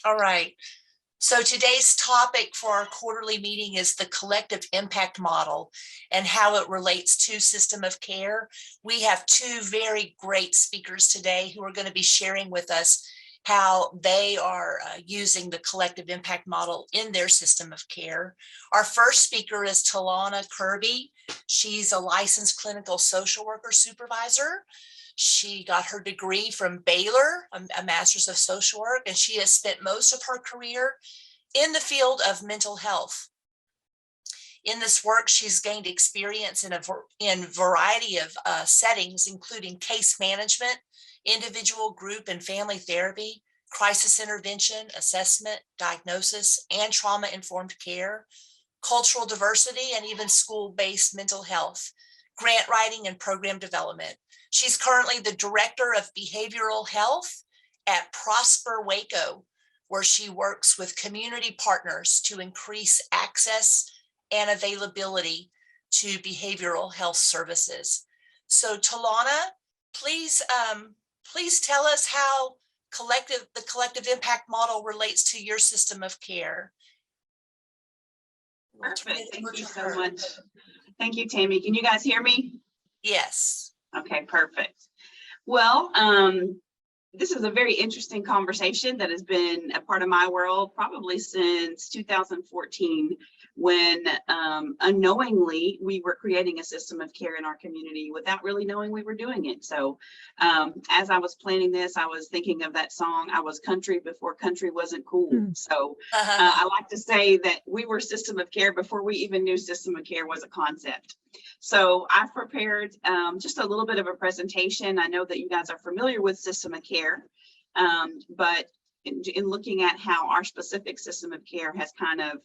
All right. So today's topic for our quarterly meeting is the collective impact model and how it relates to system of care. We have two very great speakers today who are going to be sharing with us how they are using the collective impact model in their system of care. Our first speaker is Telawna Kirbie. She's a licensed clinical social worker supervisor. She got her degree from Baylor, a master's of social work, and she has spent most of her career in the field of mental health. In this work, she's gained experience in a variety of settings, including case management, individual, group, and family therapy, crisis intervention, assessment, diagnosis, and trauma-informed care, cultural diversity, and even school-based mental health, grant writing, and program development. She's currently the Director of Behavioral Health at Prosper Waco, where she works with community partners to increase access and availability to behavioral health services. So Telawna, please tell us how the collective impact model relates to your system of care. Perfect. Thank you so much. Thank you, Tammy. Can you guys hear me? Yes. Okay, perfect. Well, this is a very interesting conversation that has been a part of my world probably since 2014, when unknowingly we were creating a system of care in our community without really knowing we were doing it. So as I was planning this, I was thinking of that song, I was country before country wasn't cool. So I like to say that we were system of care before we even knew system of care was a concept. So I've prepared just a little bit of a presentation. I know that you guys are familiar with system of care, but in looking at how our specific system of care has kind of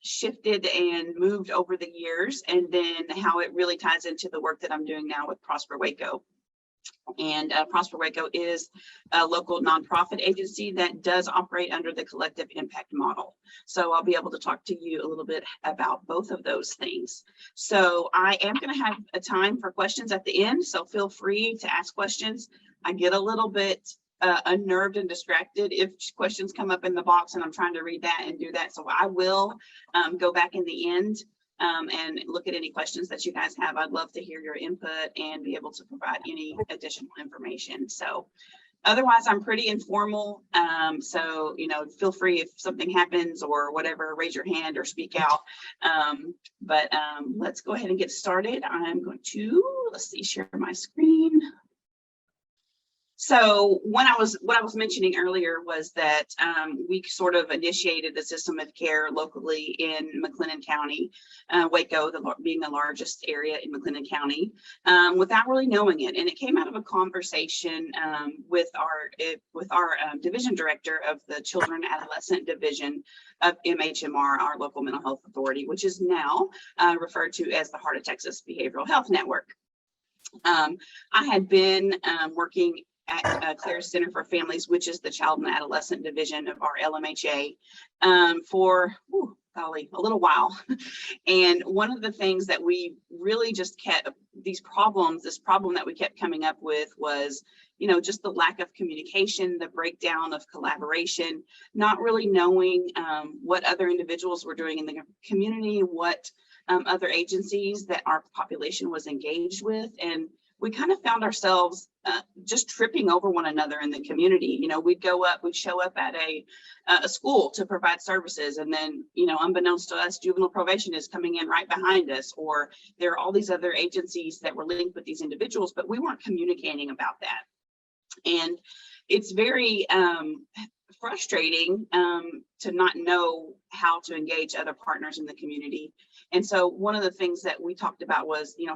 shifted and moved over the years, and then how it really ties into the work that I'm doing now with Prosper Waco. And Prosper Waco is a local nonprofit agency that does operate under the collective impact model. So I'll be able to talk to you a little bit about both of those things. So I am going to have a time for questions at the end, so feel free to ask questions. I get a little bit unnerved and distracted if questions come up in the box and I'm trying to read that and do that. So I will go back in the end and look at any questions that you guys have. I'd love to hear your input and be able to provide any additional information. So otherwise, I'm pretty informal. So, you know, feel free if something happens or whatever, raise your hand or speak out. But let's go ahead and get started. I'm going to, let's see, share my screen. So what I was mentioning earlier was that we sort of initiated the system of care locally in McLennan County, Waco being the largest area in McLennan County, without really knowing it. And it came out of a conversation with our division director of the Children and Adolescent Division of MHMR, our local mental health authority, which is now referred to as the Heart of Texas Behavioral Health Network. I had been working at Claire's Center for Families, which is the Child and Adolescent Division of our LMHA, for a little while. And one of the things that we really just kept, this problem that we kept coming up with was, you know, just the lack of communication, the breakdown of collaboration, not really knowing what other individuals were doing in the community, what other agencies that our population was engaged with. And we kind of found ourselves just tripping over one another in the community. You know, we'd show up at a school to provide services, and then, you know, unbeknownst to us, juvenile probation is coming in right behind us, or there are all these other agencies that were linked with these individuals, but we weren't communicating about that. And it's very frustrating to not know how to engage other partners in the community. And so one of the things that we talked about was, you know,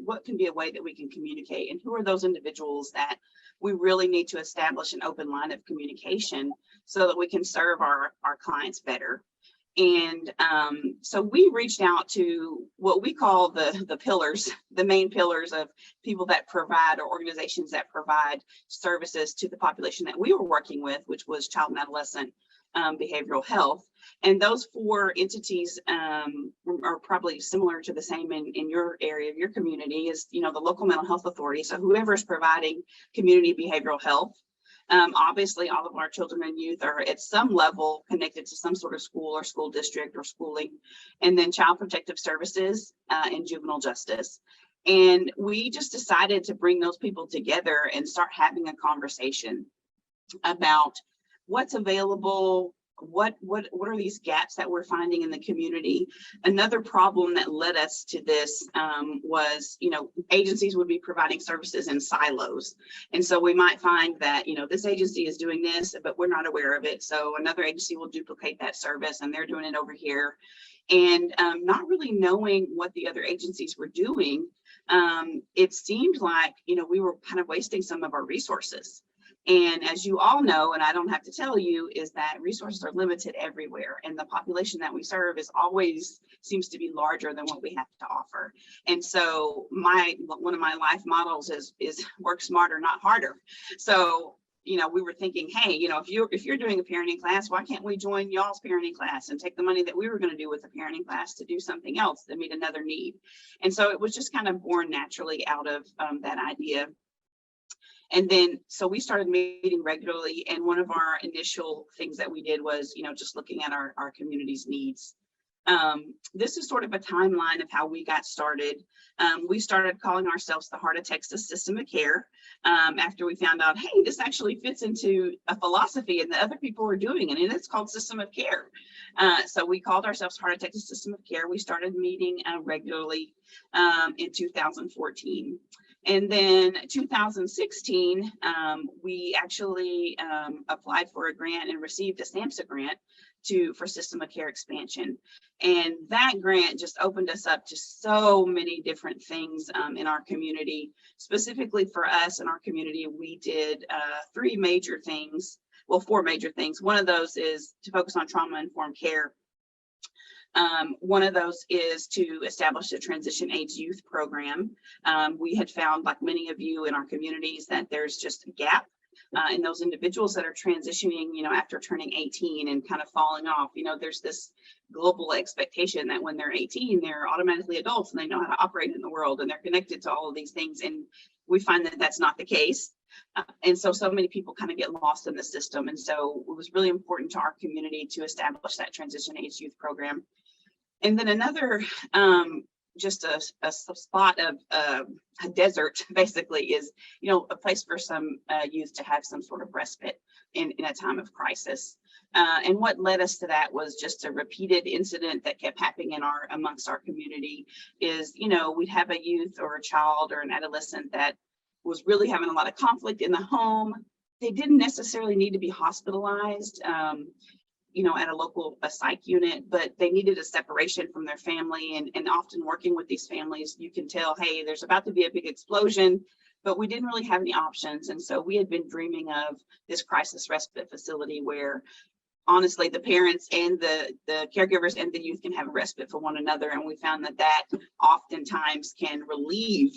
what can be a way that we can communicate, and who are those individuals that we really need to establish an open line of communication so that we can serve our clients better. And so we reached out to what we call the pillars, the main pillars of people that provide, or organizations that provide services to the population that we were working with, which was child and adolescent behavioral health. And those four entities are probably similar to the same in your area of your community, is, you know, the local mental health authority. So whoever is providing community behavioral health, Obviously, all of our children and youth are at some level connected to some sort of school or school district or schooling, and then child protective services and juvenile justice. And we just decided to bring those people together and start having a conversation about what's available, what are these gaps that we're finding in the community. Another problem that led us to this was, agencies would be providing services in silos. And so we might find that, this agency is doing this, but we're not aware of it. So another agency will duplicate that service and they're doing it over here. And not really knowing what the other agencies were doing, it seemed like, we were kind of wasting some of our resources. And as you all know, and I don't have to tell you, is that resources are limited everywhere. And the population that we serve is always seems to be larger than what we have to offer. And so one of my life models is work smarter, not harder. So, we were thinking, hey, if you're doing a parenting class, why can't we join y'all's parenting class and take the money that we were going to do with the parenting class to do something else to meet another need? And so it was just kind of born naturally out of that idea. And then, so we started meeting regularly. And one of our initial things that we did was, just looking at our community's needs. This is sort of a timeline of how we got started. We started calling ourselves the Heart of Texas System of Care after we found out, hey, this actually fits into a philosophy and the other people are doing it, and it's called System of Care. So we called ourselves Heart of Texas System of Care. We started meeting regularly in 2014. And then 2016, we actually applied for a grant and received a SAMHSA grant for System of Care expansion. And that grant just opened us up to so many different things in our community. Specifically for us in our community, we did four major things. One of those is to focus on trauma-informed care. One of those is to establish a transition age youth program. We had found, like many of you in our communities, that there's just a gap in those individuals that are transitioning, after turning 18 and kind of falling off. There's this global expectation that when they're 18, they're automatically adults and they know how to operate in the world and they're connected to all of these things. And we find that that's not the case. And so many people kind of get lost in the system. And so it was really important to our community to establish that transition age youth program. And then another, just a spot of a desert, basically, is, a place for some youth to have some sort of respite in a time of crisis. And what led us to that was just a repeated incident that kept happening amongst our community is, we'd have a youth or a child or an adolescent that was really having a lot of conflict in the home. They didn't necessarily need to be hospitalized, at a local psych unit, but they needed a separation from their family. And often working with these families, you can tell, hey, there's about to be a big explosion, but we didn't really have any options. And so we had been dreaming of this crisis respite facility where, honestly, the parents and the caregivers and the youth can have a respite for one another. And we found that oftentimes can relieve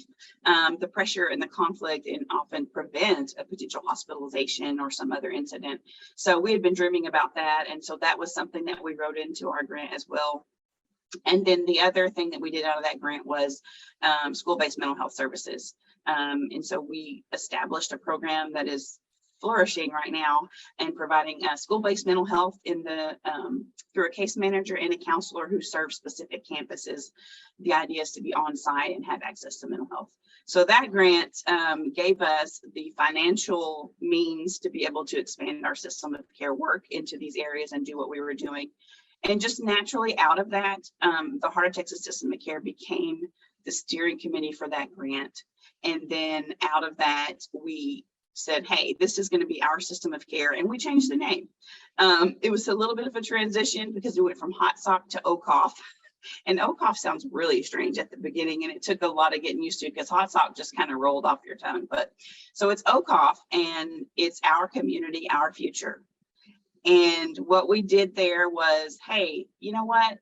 the pressure and the conflict and often prevent a potential hospitalization or some other incident. So we had been dreaming about that. And so that was something that we wrote into our grant as well. And then the other thing that we did out of that grant was school-based mental health services. And so we established a program that is flourishing right now and providing school-based mental health through a case manager and a counselor who serve specific campuses. The idea is to be on site and have access to mental health. So that grant gave us the financial means to be able to expand our system of care work into these areas and do what we were doing. And just naturally out of that, the Heart of Texas System of Care became the steering committee for that grant. And then out of that, we said, hey, this is going to be our system of care. And we changed the name. It was a little bit of a transition because we went from Hot Sock to OCOF. And OCOF sounds really strange at the beginning. And it took a lot of getting used to because Hot Sock just kind of rolled off your tongue. But so it's OCOF and it's our community, our future. And what we did there was, hey, you know what?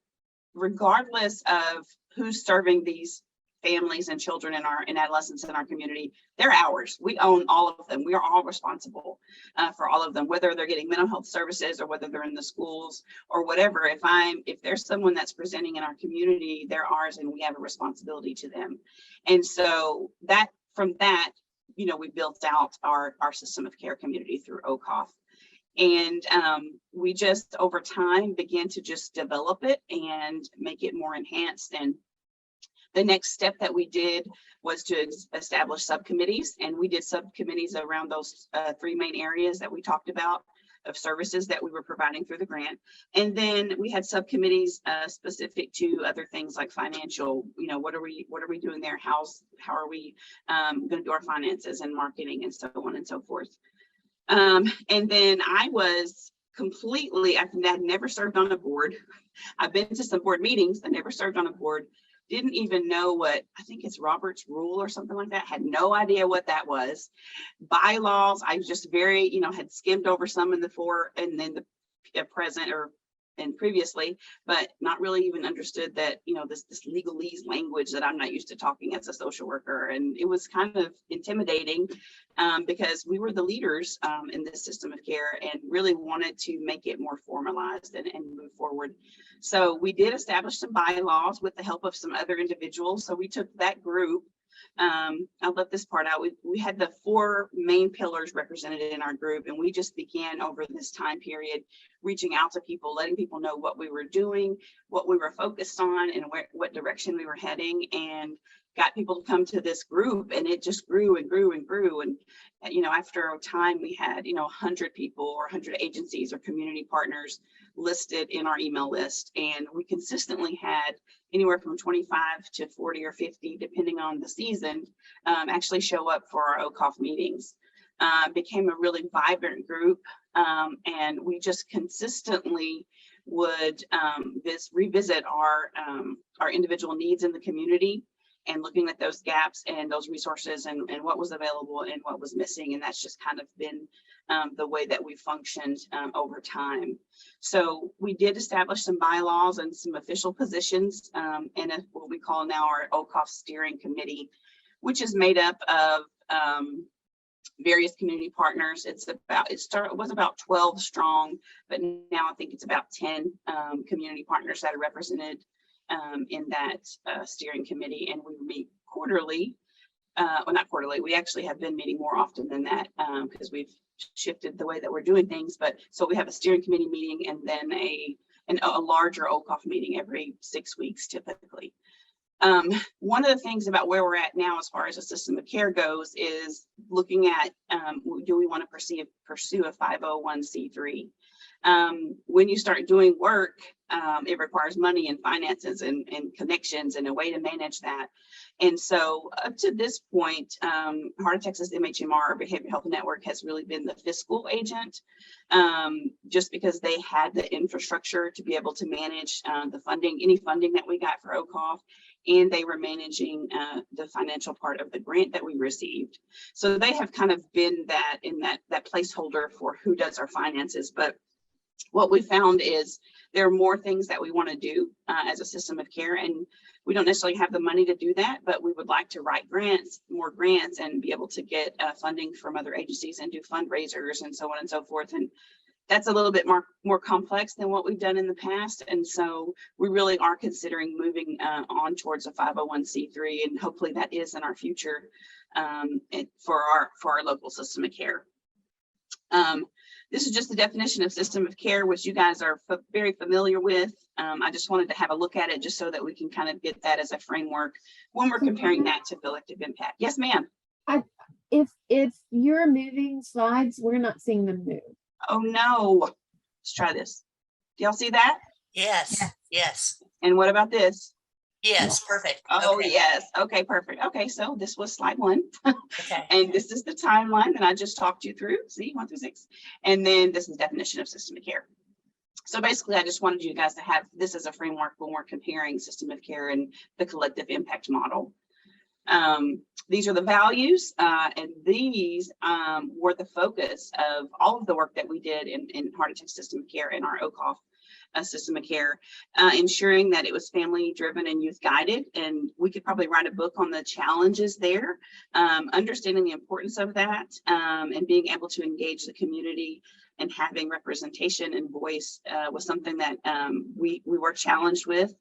Regardless of who's serving these families and children and adolescents in our community, they're ours. We own all of them. We are all responsible for all of them, whether they're getting mental health services or whether they're in the schools or whatever. If there's someone that's presenting in our community, they're ours and we have a responsibility to them. And so from that we built out our system of care community through OCOF. And we just over time began to just develop it and make it more enhanced. And the next step that we did was to establish subcommittees, and we did subcommittees around those 3 main areas that we talked about of services that we were providing through the grant. And then we had subcommittees specific to other things like financial, what are we doing there? How are we going to do our finances and marketing and so on and so forth. And then I was I've never served on a board. I've been to some board meetings. I never served on a board. Didn't even know what, I think it's Robert's Rule or something like that. Had no idea what that was. Bylaws, I was just very, had skimmed over some in the and then the present and previously, but not really even understood that, this legalese language that I'm not used to talking as a social worker. And it was kind of intimidating because we were the leaders in this system of care and really wanted to make it more formalized and move forward. So we did establish some bylaws with the help of some other individuals. So we took that group. I'll let this part out. We had the 4 main pillars represented in our group, and we just began over this time period reaching out to people, letting people know what we were doing, what we were focused on, and what direction we were heading, and got people to come to this group. And it just grew and grew and grew. And after a time, we had 100 people or 100 agencies or community partners listed in our email list, and we consistently had anywhere from 25 to 40 or 50, depending on the season, actually show up for our OCOF meetings. Became a really vibrant group, and we just consistently would revisit our individual needs in the community and looking at those gaps and those resources and what was available and what was missing. And that's just kind of been the way that we functioned over time. So we did establish some bylaws and some official positions in what we call now our OCOF steering committee, which is made up of various community partners. It was about 12 strong, but now I think it's about 10 community partners that are represented in that steering committee, and we meet quarterly. Well, not quarterly. We actually have been meeting more often than that because we've shifted the way that we're doing things. But so we have a steering committee meeting and then a larger OCOF meeting every 6 weeks typically. One of the things about where we're at now as far as a system of care goes is looking at do we want to pursue a 501c3? When you start doing work, it requires money and finances and connections and a way to manage that. And so up to this point, Heart of Texas MHMR Behavioral Health Network has really been the fiscal agent, just because they had the infrastructure to be able to manage the funding, any funding that we got for OCOF, and they were managing the financial part of the grant that we received. So they have kind of been that placeholder for who does our finances. But what we found is there are more things that we want to do as a system of care, and we don't necessarily have the money to do that, but we would like to write more grants and be able to get funding from other agencies and do fundraisers and so on and so forth. And that's a little bit more complex than what we've done in the past. And so we really are considering moving on towards a 501c3, and hopefully that is in our future for our local system of care. This is just the definition of system of care, which you guys are very familiar with. I just wanted to have a look at it just so that we can kind of get that as a framework when we're comparing that to collective impact. Yes, ma'am. If you're moving slides, we're not seeing them move. Oh no. Let's try this. Do y'all see that? Yes, yes, And what about this? yes, perfect. Oh, Okay. yes. Okay, perfect. Okay, so this was slide 1. Okay. And this is the timeline that I just talked you through. See, 1 through 6. And then this is the definition of system of care. So basically, I just wanted you guys to have this as a framework when we're comparing system of care and the collective impact model. These are the values, and these were the focus of all of the work that we did in Heart of Texas system of care and our OCOF system of care, ensuring that it was family driven and youth guided. And we could probably write a book on the challenges there, understanding the importance of that, and being able to engage the community and having representation and voice was something that we were challenged with,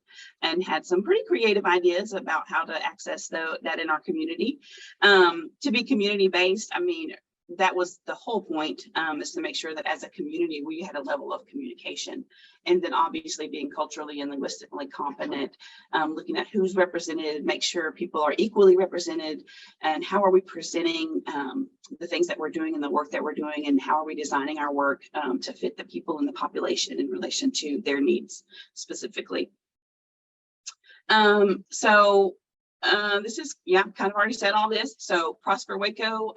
and had some pretty creative ideas about how to access that in our community. To be community-based, I mean, that was the whole point, is to make sure that as a community, we had a level of communication. And then obviously being culturally and linguistically competent, looking at who's represented, make sure people are equally represented, and how are we presenting the things that we're doing and the work that we're doing, and how are we designing our work to fit the people in the population in relation to their needs specifically. This is, yeah, kind of already said all this. So Prosper Waco,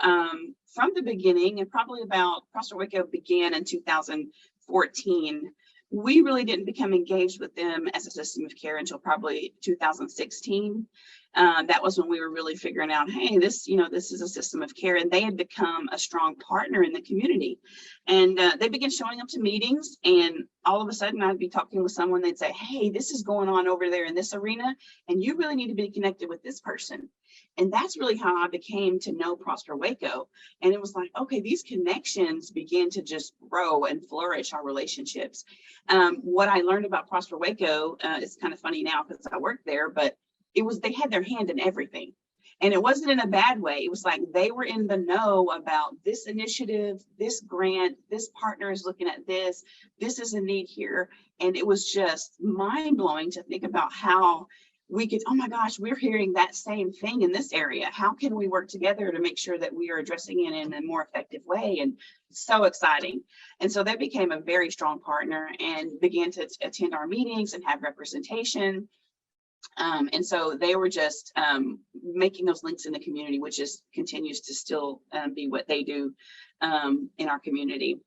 from the beginning, and probably about Prosper Waco began in 2014. We really didn't become engaged with them as a system of care until probably 2016. That was when we were really figuring out, hey, this is a system of care, and they had become a strong partner in the community. And they began showing up to meetings, and all of a sudden I'd be talking with someone, they'd say, hey, this is going on over there in this arena, and you really need to be connected with this person. And that's really how I became to know Prosper Waco. And it was like, okay, these connections began to just grow and flourish our relationships. What I learned about Prosper Waco, it's kind of funny now because I worked there, but they had their hand in everything. And it wasn't in a bad way. It was like they were in the know about this initiative, this grant, this partner is looking at this is a need here. And it was just mind blowing to think about how we could, oh my gosh, we're hearing that same thing in this area. How can we work together to make sure that we are addressing it in a more effective way? And so exciting. And so they became a very strong partner and began to attend our meetings and have representation. And so they were just making those links in the community, which continues to still be what they do in our community.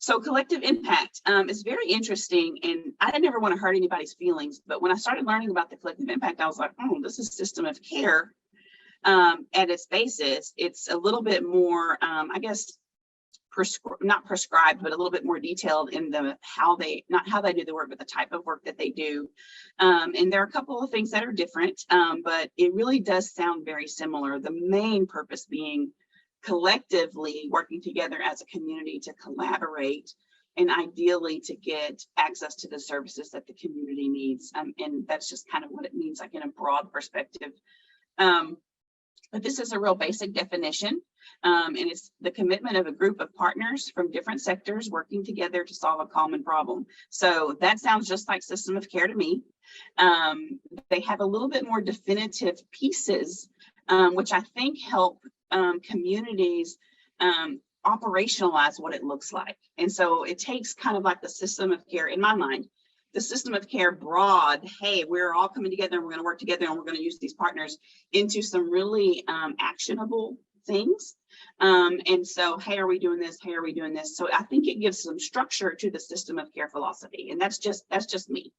So collective impact is very interesting, and I never want to hurt anybody's feelings, but when I started learning about the collective impact, I was like, oh, this is system of care at its basis. It's a little bit more, I guess, not prescribed, but a little bit more detailed in not how they do the work, but the type of work that they do. And there are a couple of things that are different, but it really does sound very similar. The main purpose being collectively working together as a community to collaborate and ideally to get access to the services that the community needs. And that's just kind of what it means, like in a broad perspective. But this is a real basic definition, and it's the commitment of a group of partners from different sectors working together to solve a common problem. So that sounds just like system of care to me. They have a little bit more definitive pieces, which I think help communities operationalize what it looks like. And so it takes kind of like the system of care, in my mind, the system of care broad, hey, we're all coming together and we're going to work together and we're going to use these partners, into some really actionable things. And so, hey, are we doing this? Hey, are we doing this? So I think it gives some structure to the system of care philosophy. And that's just me.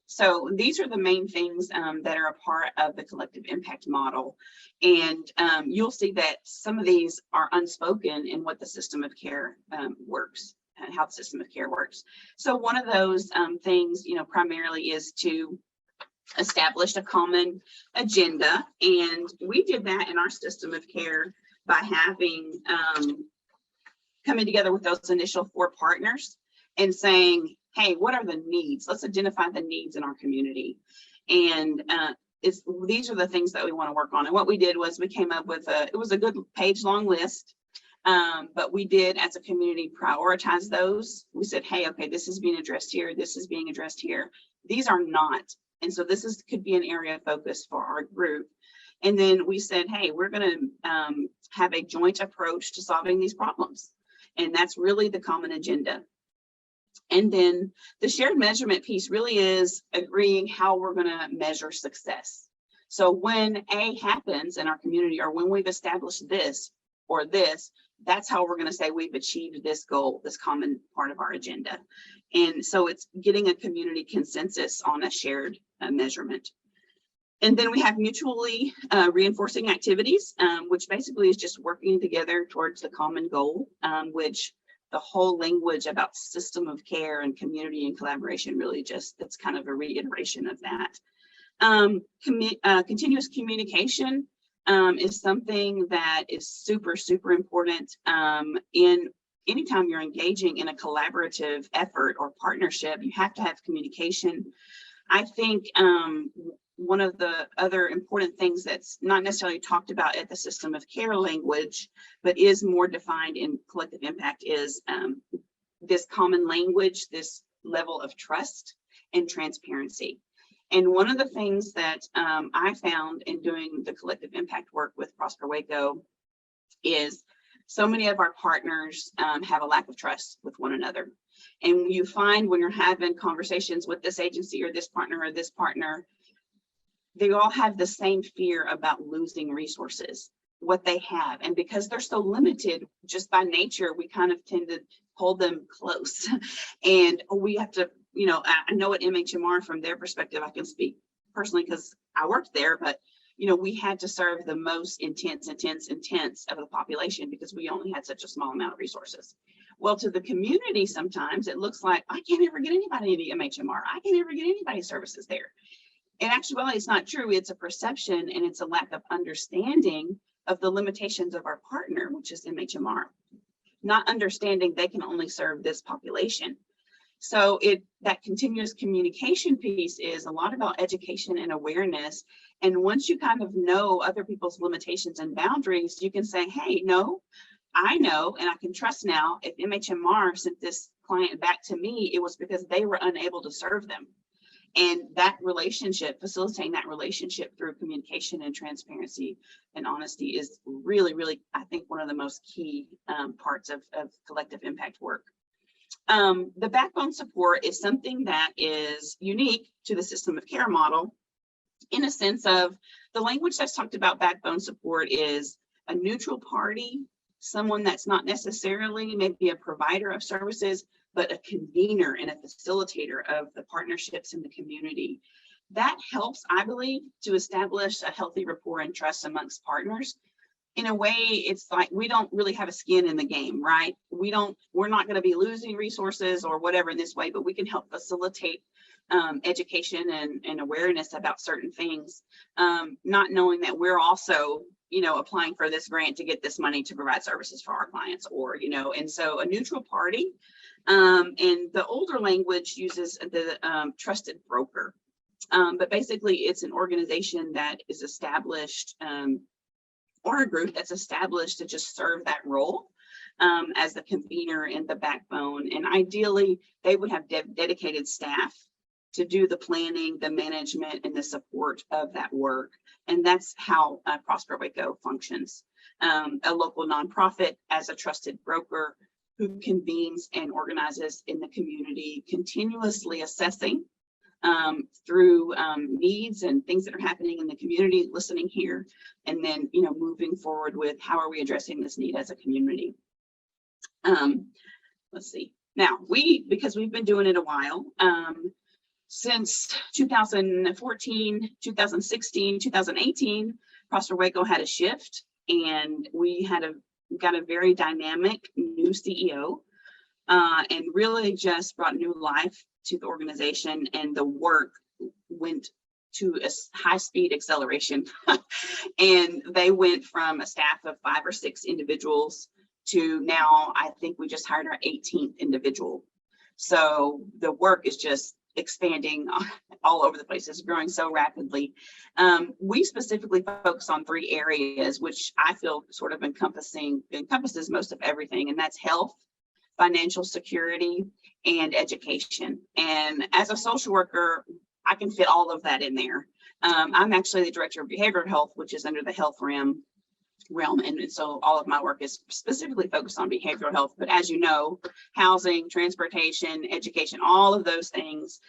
So these are the main things that are a part of the collective impact model. And you'll see that some of these are unspoken in what the system of care works, and how the system of care works. So one of those things, primarily is to establish a common agenda. And we did that in our system of care by having coming together with those initial 4 partners and saying, hey, what are the needs? Let's identify the needs in our community. And these are the things that we want to work on. And what we did was we came up with it was a good page-long list, but we did, as a community, prioritize those. We said, hey, okay, this is being addressed here. This is being addressed here. These are not. And so this could be an area of focus for our group. And then we said, hey, we're going to have a joint approach to solving these problems. And that's really the common agenda. And then the shared measurement piece really is agreeing how we're going to measure success. So when A happens in our community, or when we've established this or this, that's how we're going to say we've achieved this goal, this common part of our agenda. And so it's getting a community consensus on a shared measurement. And then we have mutually reinforcing activities, which basically is just working together towards the common goal, which the whole language about system of care and community and collaboration really just, that's kind of a reiteration of that. Continuous communication is something that is super, super important in anytime you're engaging in a collaborative effort or partnership. You have to have communication. I think one of the other important things that's not necessarily talked about at the system of care language, but is more defined in collective impact, is this common language, this level of trust and transparency. And one of the things that I found in doing the collective impact work with Prosper Waco is so many of our partners have a lack of trust with one another. And you find when you're having conversations with this agency or this partner, they all have the same fear about losing resources, what they have. And because they're so limited just by nature, we kind of tend to hold them close. And we have to, you know, I know at MHMR from their perspective, I can speak personally because I worked there, but you know, we had to serve the most intense of the population because we only had such a small amount of resources. Well, to the community, sometimes it looks like I can't ever get anybody into MHMR. I can't ever get anybody's services there. In actuality, it's not true. It's a perception and it's a lack of understanding of the limitations of our partner, which is MHMR, not understanding they can only serve this population. So that continuous communication piece is a lot about education and awareness. And once you kind of know other people's limitations and boundaries, you can say, hey, no, I know, and I can trust now if MHMR sent this client back to me, it was because they were unable to serve them. And that relationship, facilitating that relationship through communication and transparency and honesty is really, really, I think, one of the most key parts of collective impact work. The backbone support is something that is unique to the system of care model in a sense of the language that's talked about backbone support is a neutral party, someone that's not necessarily maybe a provider of services, but a convener and a facilitator of the partnerships in the community. That helps, I believe, to establish a healthy rapport and trust amongst partners. In a way, it's like we don't really have a skin in the game, right? We're not going to be losing resources or whatever in this way, but we can help facilitate education and awareness about certain things, not knowing that we're also, you know, applying for this grant to get this money to provide services for our clients, or, you know, and so a neutral party. And the older language uses the trusted broker, but basically it's an organization that is established or a group that's established to just serve that role as the convener and the backbone. And ideally, they would have dedicated staff to do the planning, the management, and the support of that work. And that's how Prosper Waco functions. A local nonprofit as a trusted broker who convenes and organizes in the community, continuously assessing through needs and things that are happening in the community, listening here, and then, you know, moving forward with how are we addressing this need as a community. Let's see. Now, because we've been doing it a while, since 2014, 2016, 2018, Prosper Waco had a shift, and we got a very dynamic new CEO, and really just brought new life to the organization, and the work went to a high-speed acceleration. And they went from a staff of 5 or 6 individuals to now, I think we just hired our 18th individual. So the work is just expanding all over the place. It's growing so rapidly. We specifically focus on 3 areas, which I feel sort of encompasses most of everything, and that's health, financial security, and education. And as a social worker, I can fit all of that in there. I'm actually the director of behavioral health, which is under the health realm. And so all of my work is specifically focused on behavioral health. But as you know, housing, transportation, education, all of those things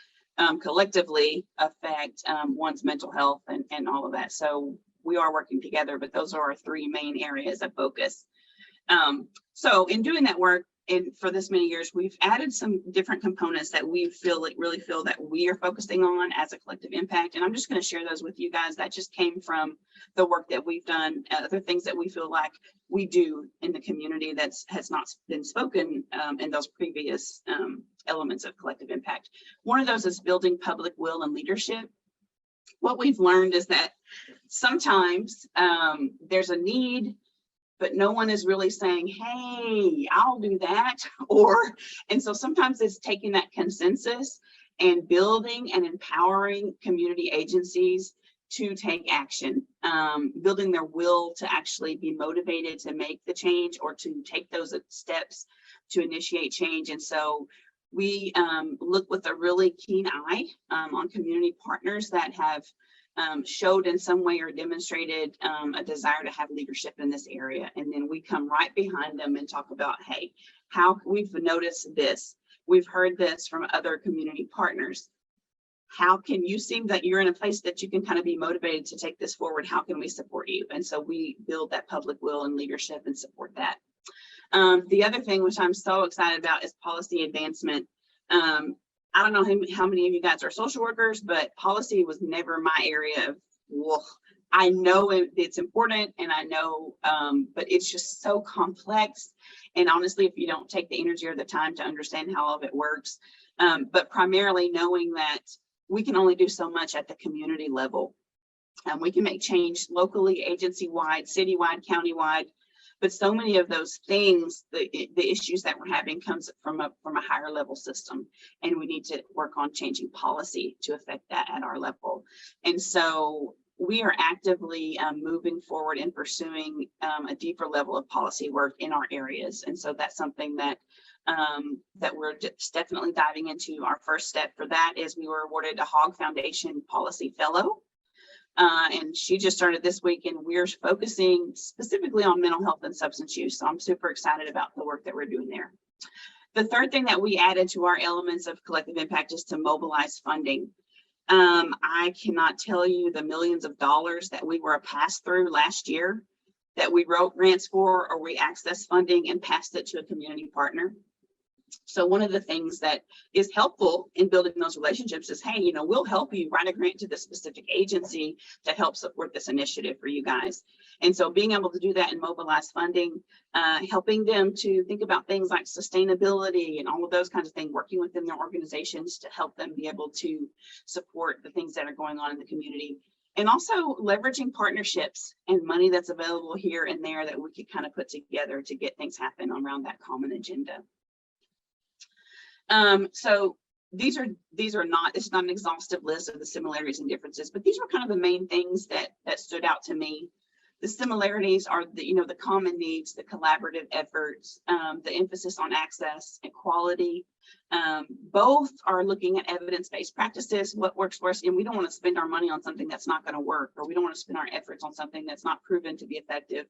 collectively affect one's mental health and all of that. So we are working together, but those are our 3 main areas of focus. So in doing that work, and for this many years, we've added some different components that we really feel that we are focusing on as a collective impact. And I'm just going to share those with you guys. That just came from the work that we've done, other things that we feel like we do in the community that has not been spoken in those previous elements of collective impact. One of those is building public will and leadership. what we've learned is that sometimes there's a need, but no one is really saying, hey, I'll do that. And so sometimes it's taking that consensus and building and empowering community agencies to take action, building their will to actually be motivated to make the change or to take those steps to initiate change. And so we look with a really keen eye on community partners that have showed in some way or demonstrated a desire to have leadership in this area. And then we come right behind them and talk about, hey, how we've noticed this. We've heard this from other community partners. How can you see that you're in a place that you can kind of be motivated to take this forward? How can we support you? And so we build that public will and leadership and support that. The other thing, which I'm so excited about, is policy advancement. I don't know how many of you guys are social workers, but policy was never my area of, well, I know it's important and I know, but it's just so complex. And honestly, if you don't take the energy or the time to understand how all of it works, but primarily knowing that we can only do so much at the community level. We can make change locally, agency-wide, citywide, countywide, but so many of those things, the issues that we're having comes from a higher level system, and we need to work on changing policy to affect that at our level. And so we are actively moving forward and pursuing a deeper level of policy work in our areas. And so that's something that that we're just definitely diving into. Our first step for that is we were awarded a Hogg Foundation Policy Fellow. And she just started this week, and we're focusing specifically on mental health and substance use. So I'm super excited about the work that we're doing there. The third thing that we added to our elements of collective impact is to mobilize funding. I cannot tell you the millions of dollars that we were a pass through last year that we wrote grants for, or we accessed funding and passed it to a community partner. So one of the things that is helpful in building those relationships is, hey, we'll help you write a grant to the specific agency to help support this initiative for you guys. And so being able to do that and mobilize funding, helping them to think about things like sustainability and all of those kinds of things, working within their organizations to help them be able to support the things that are going on in the community. And also leveraging partnerships and money that's available here and there that we could kind of put together to get things happen around that common agenda. So these are not, it's not an exhaustive list of the similarities and differences, but these were kind of the main things that stood out to me. The similarities are the common needs, the collaborative efforts, the emphasis on access and quality. Both are looking at evidence-based practices, what works for us, and we don't want to spend our money on something that's not going to work, or we don't want to spend our efforts on something that's not proven to be effective.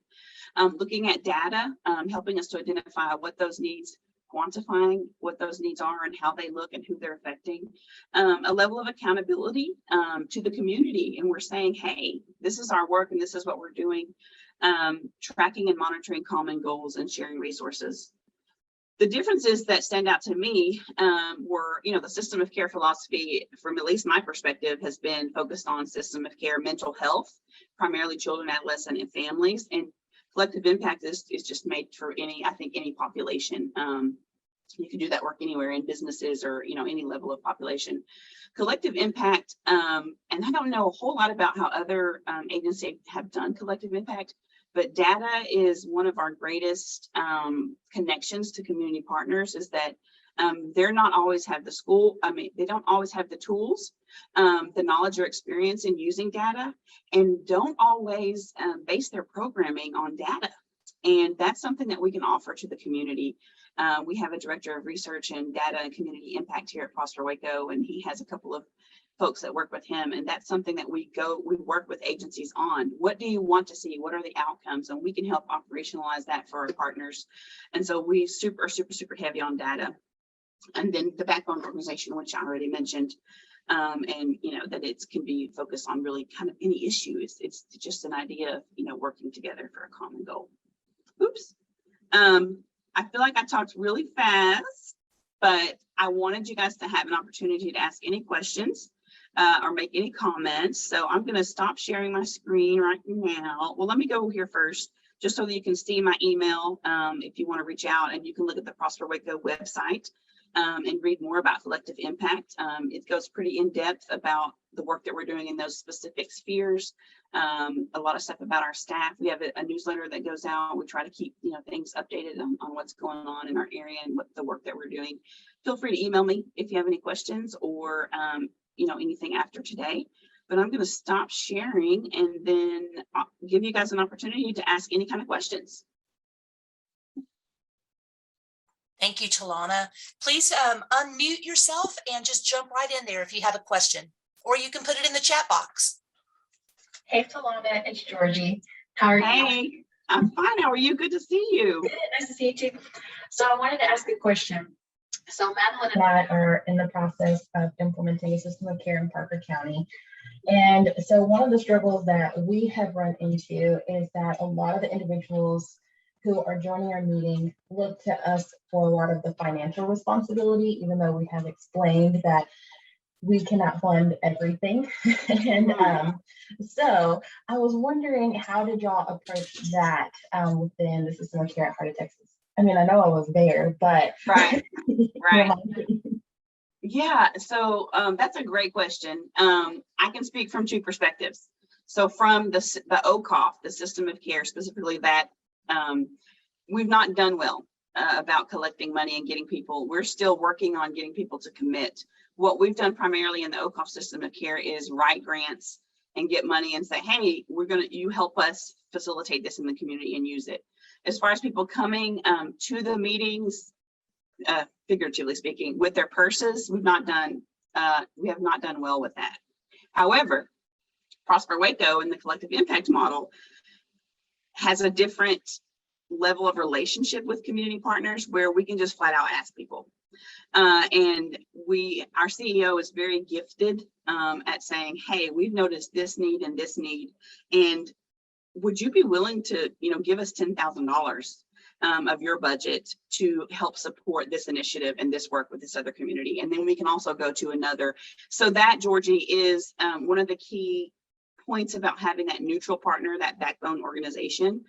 Looking at data, helping us to identify what those needs, quantifying what those needs are and how they look and who they're affecting, a level of accountability to the community. And we're saying, hey, this is our work and this is what we're doing, tracking and monitoring common goals and sharing resources. The differences that stand out to me were, the system of care philosophy, from at least my perspective, has been focused on system of care, mental health, primarily children, adolescents, and families. And collective impact is just made for any population. You can do that work anywhere in businesses or, any level of population. Collective impact, and I don't know a whole lot about how other agencies have done collective impact, but data is one of our greatest connections to community partners, is that they're not always have they don't always have the tools, the knowledge or experience in using data, and don't always base their programming on data. And that's something that we can offer to the community. We have a director of research and data and community impact here at Prosper Waco, and he has a couple of folks that work with him, and that's something that we work with agencies on. What do you want to see? What are the outcomes? And we can help operationalize that for our partners. And so we super heavy on data. And then the backbone organization, which I already mentioned, and that it can be focused on really kind of any issue. It's just an idea of working together for a common goal. Oops. I feel like I talked really fast, but I wanted you guys to have an opportunity to ask any questions or make any comments. So I'm going to stop sharing my screen right now. Well, let me go here first, just so that you can see my email if you want to reach out, and you can look at the Prosper Waco website. and read more about collective impact. It goes pretty in depth about the work that we're doing in those specific spheres. A lot of stuff about our staff. We have a newsletter that goes out. We try to keep things updated on what's going on in our area and what the work that we're doing. Feel free to email me if you have any questions or anything after today. But I'm going to stop sharing and then I'll give you guys an opportunity to ask any kind of questions. Thank you, Telawna. Please unmute yourself and just jump right in there if you have a question, or you can put it in the chat box. Hey, Telawna, it's Georgie. How are you? Hey, I'm fine. How are you? Good to see you. Good, nice to see you too. So I wanted to ask a question. So Madeline and I are in the process of implementing a system of care in Parker County. And so one of the struggles that we have run into is that a lot of the individuals who are joining our meeting look to us for a lot of the financial responsibility, even though we have explained that we cannot fund everything. And so I was wondering, how did y'all approach that within the system of care at Heart of Texas? I mean, I know I was there, but right. Yeah, so that's a great question. I can speak from two perspectives. So from the OCOF, the system of care, specifically that we've not done well about collecting money and getting people. We're still working on getting people to commit. What we've done primarily in the OCOF system of care is write grants and get money and say, hey, you help us facilitate this in the community and use it. As far as people coming to the meetings, figuratively speaking, with their purses, we have not done well with that. However, Prosper Waco in the collective impact model has a different level of relationship with community partners where we can just flat out ask people. And our CEO is very gifted at saying, hey, we've noticed this need and this need, and would you be willing to, give us $10,000 of your budget to help support this initiative and this work with this other community? And then we can also go to another. So that, Georgie, is one of the key points about having that neutral partner, that backbone organization.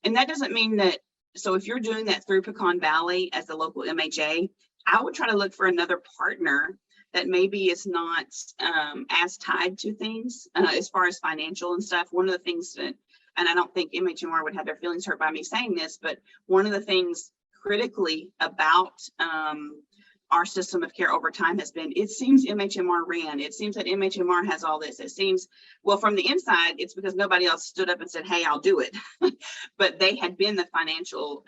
And that doesn't mean that, so if you're doing that through Pecan Valley as the local MHA, I would try to look for another partner that maybe is not as tied to things as far as financial and stuff. One of the things that, and I don't think MHMR would have their feelings hurt by me saying this, but one of the things critically about our system of care over time has been, it seems MHMR ran. It seems that MHMR has all this. It seems, well, from the inside, it's because nobody else stood up and said, hey, I'll do it. But they had been the financial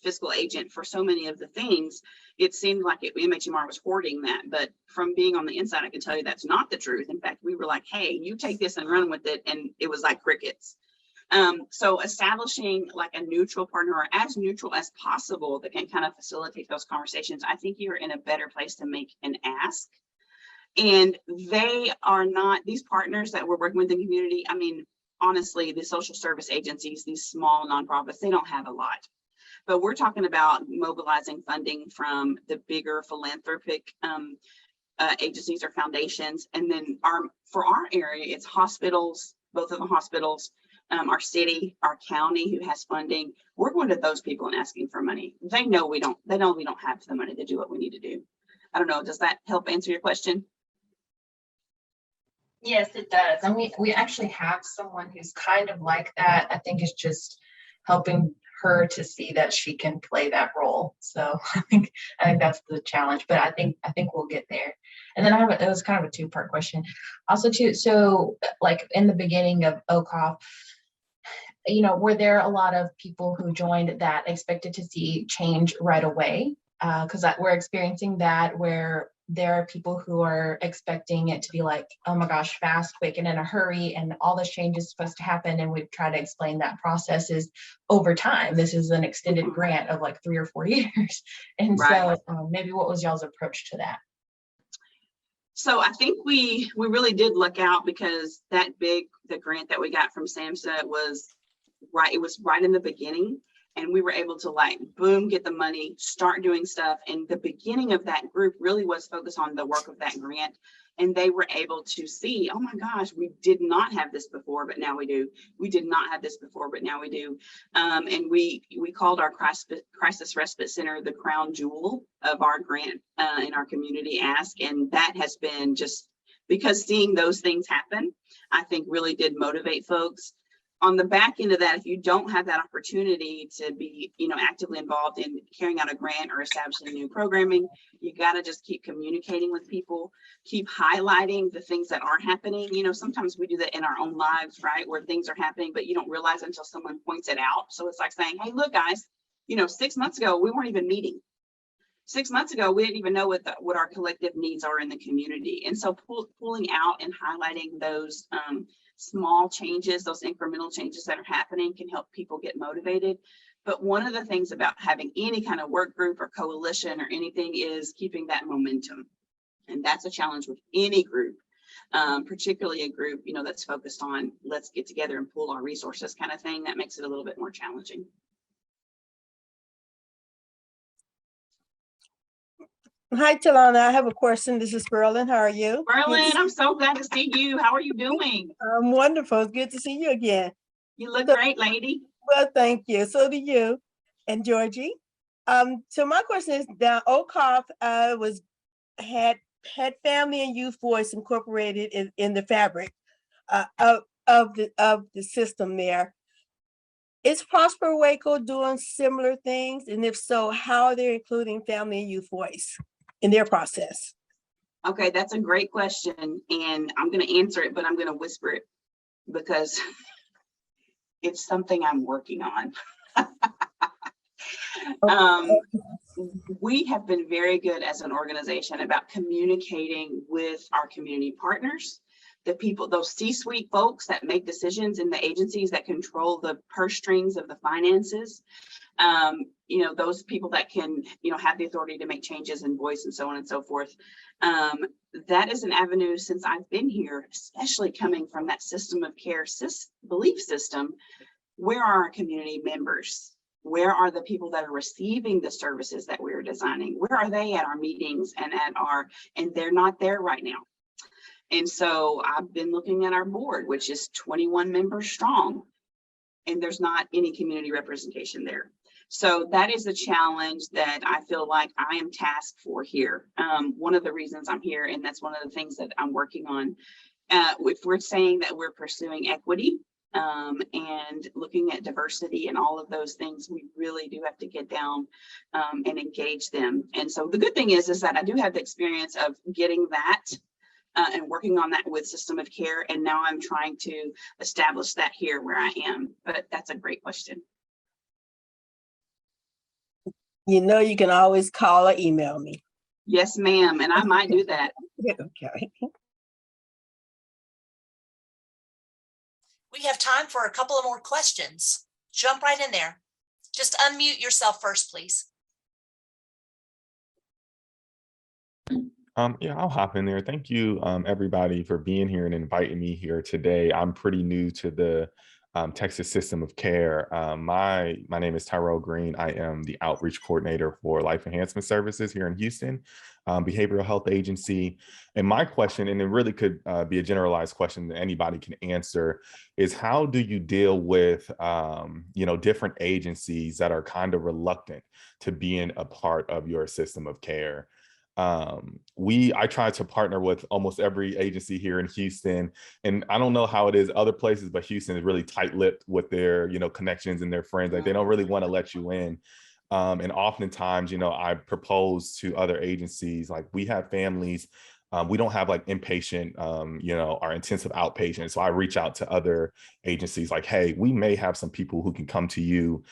fiscal agent for so many of the things. It seemed like MHMR was hoarding that. But from being on the inside, I can tell you that's not the truth. In fact, we were like, hey, you take this and run with it. And it was like crickets. So establishing like a neutral partner, or as neutral as possible, that can kind of facilitate those conversations, I think you're in a better place to make an ask. And they are not, these partners that we're working with in the community, I mean, honestly, the social service agencies, these small nonprofits, they don't have a lot. But we're talking about mobilizing funding from the bigger philanthropic agencies or foundations. And then for our area, it's hospitals, both of the hospitals, our city, our county who has funding. We're going to those people and asking for money. They know we don't have the money to do what we need to do. I don't know, does that help answer your question? Yes, it does. I mean, we actually have someone who's kind of like that. I think it's just helping her to see that she can play that role. So I think that's the challenge, but I think we'll get there. And then it was kind of a two-part question. Also too, so like in the beginning of OCOF, were there a lot of people who joined that expected to see change right away? Because we're experiencing that where there are people who are expecting it to be like, oh my gosh, fast, quick, and in a hurry, and all this change is supposed to happen. And we try to explain that process is over time. This is an extended grant of like 3 or 4 years. And right. So maybe what was y'all's approach to that? So I think we really did look out, because the grant that we got from SAMHSA was right in the beginning. And we were able to like, boom, get the money, start doing stuff. And the beginning of that group really was focused on the work of that grant. And they were able to see, oh my gosh, we did not have this before, but now we do. We did not have this before, but now we do. And we called our crisis respite center the crown jewel of our grant in our community ask. And that has been just because seeing those things happen, I think really did motivate folks. On the back end of that, if you don't have that opportunity to be, actively involved in carrying out a grant or establishing new programming, you got to just keep communicating with people, keep highlighting the things that are happening. Sometimes we do that in our own lives, right? Where things are happening, but you don't realize until someone points it out. So it's like saying, hey, look, guys, 6 months ago, we weren't even meeting. 6 months ago, we didn't even know what our collective needs are in the community. And so pulling out and highlighting those small changes, those incremental changes that are happening can help people get motivated. But one of the things about having any kind of work group or coalition or anything is keeping that momentum. And that's a challenge with any group, particularly a group, that's focused on let's get together and pool our resources kind of thing. That makes it a little bit more challenging. Hi, Telawna. I have a question. This is Berlin. How are you? Berlin, I'm so glad to see you. How are you doing? I'm wonderful. It's good to see you again. You look great, lady. Well, thank you. So do you. And Georgie. So my question is, the OCOF had family and youth voice incorporated in the fabric of the system there. Is Prosper Waco doing similar things? And if so, how are they including family and youth voice in their process? Okay, that's a great question. And I'm going to answer it, but I'm going to whisper it because it's something I'm working on. We have been very good as an organization about communicating with our community partners, the people, those C-suite folks that make decisions in the agencies that control the purse strings of the finances. Those people that can, have the authority to make changes in voice and so on and so forth. That is an avenue since I've been here, especially coming from that system of care belief system. Where are our community members? Where are the people that are receiving the services that we're designing? Where are they at our meetings and they're not there right now. And so I've been looking at our board, which is 21 members strong, and there's not any community representation there. So that is a challenge that I feel like I am tasked for here. One of the reasons I'm here, and that's one of the things that I'm working on. If we're saying that we're pursuing equity and looking at diversity and all of those things, we really do have to get down and engage them. And so the good thing is that I do have the experience of getting that and working on that with system of care. And now I'm trying to establish that here where I am. But that's a great question. You can always call or email me. Yes, ma'am. And I might do that. Okay. We have time for a couple of more questions. Jump right in there. Just unmute yourself first, please. Yeah, I'll hop in there. Thank you, everybody, for being here and inviting me here today. I'm pretty new to the Texas system of care. My name is Tyrell Green. I am the outreach coordinator for Life Enhancement Services here in Houston, behavioral health agency. And my question, and it really could be a generalized question that anybody can answer, is how do you deal with different agencies that are kind of reluctant to being a part of your system of care? I try to partner with almost every agency here in Houston, and I don't know how it is other places, but Houston is really tight-lipped with their, connections and their friends. Like, they don't really want to let you in. And oftentimes, I propose to other agencies, like, we have families, we don't have like inpatient, our intensive outpatient. So I reach out to other agencies like, hey, we may have some people who can come to you.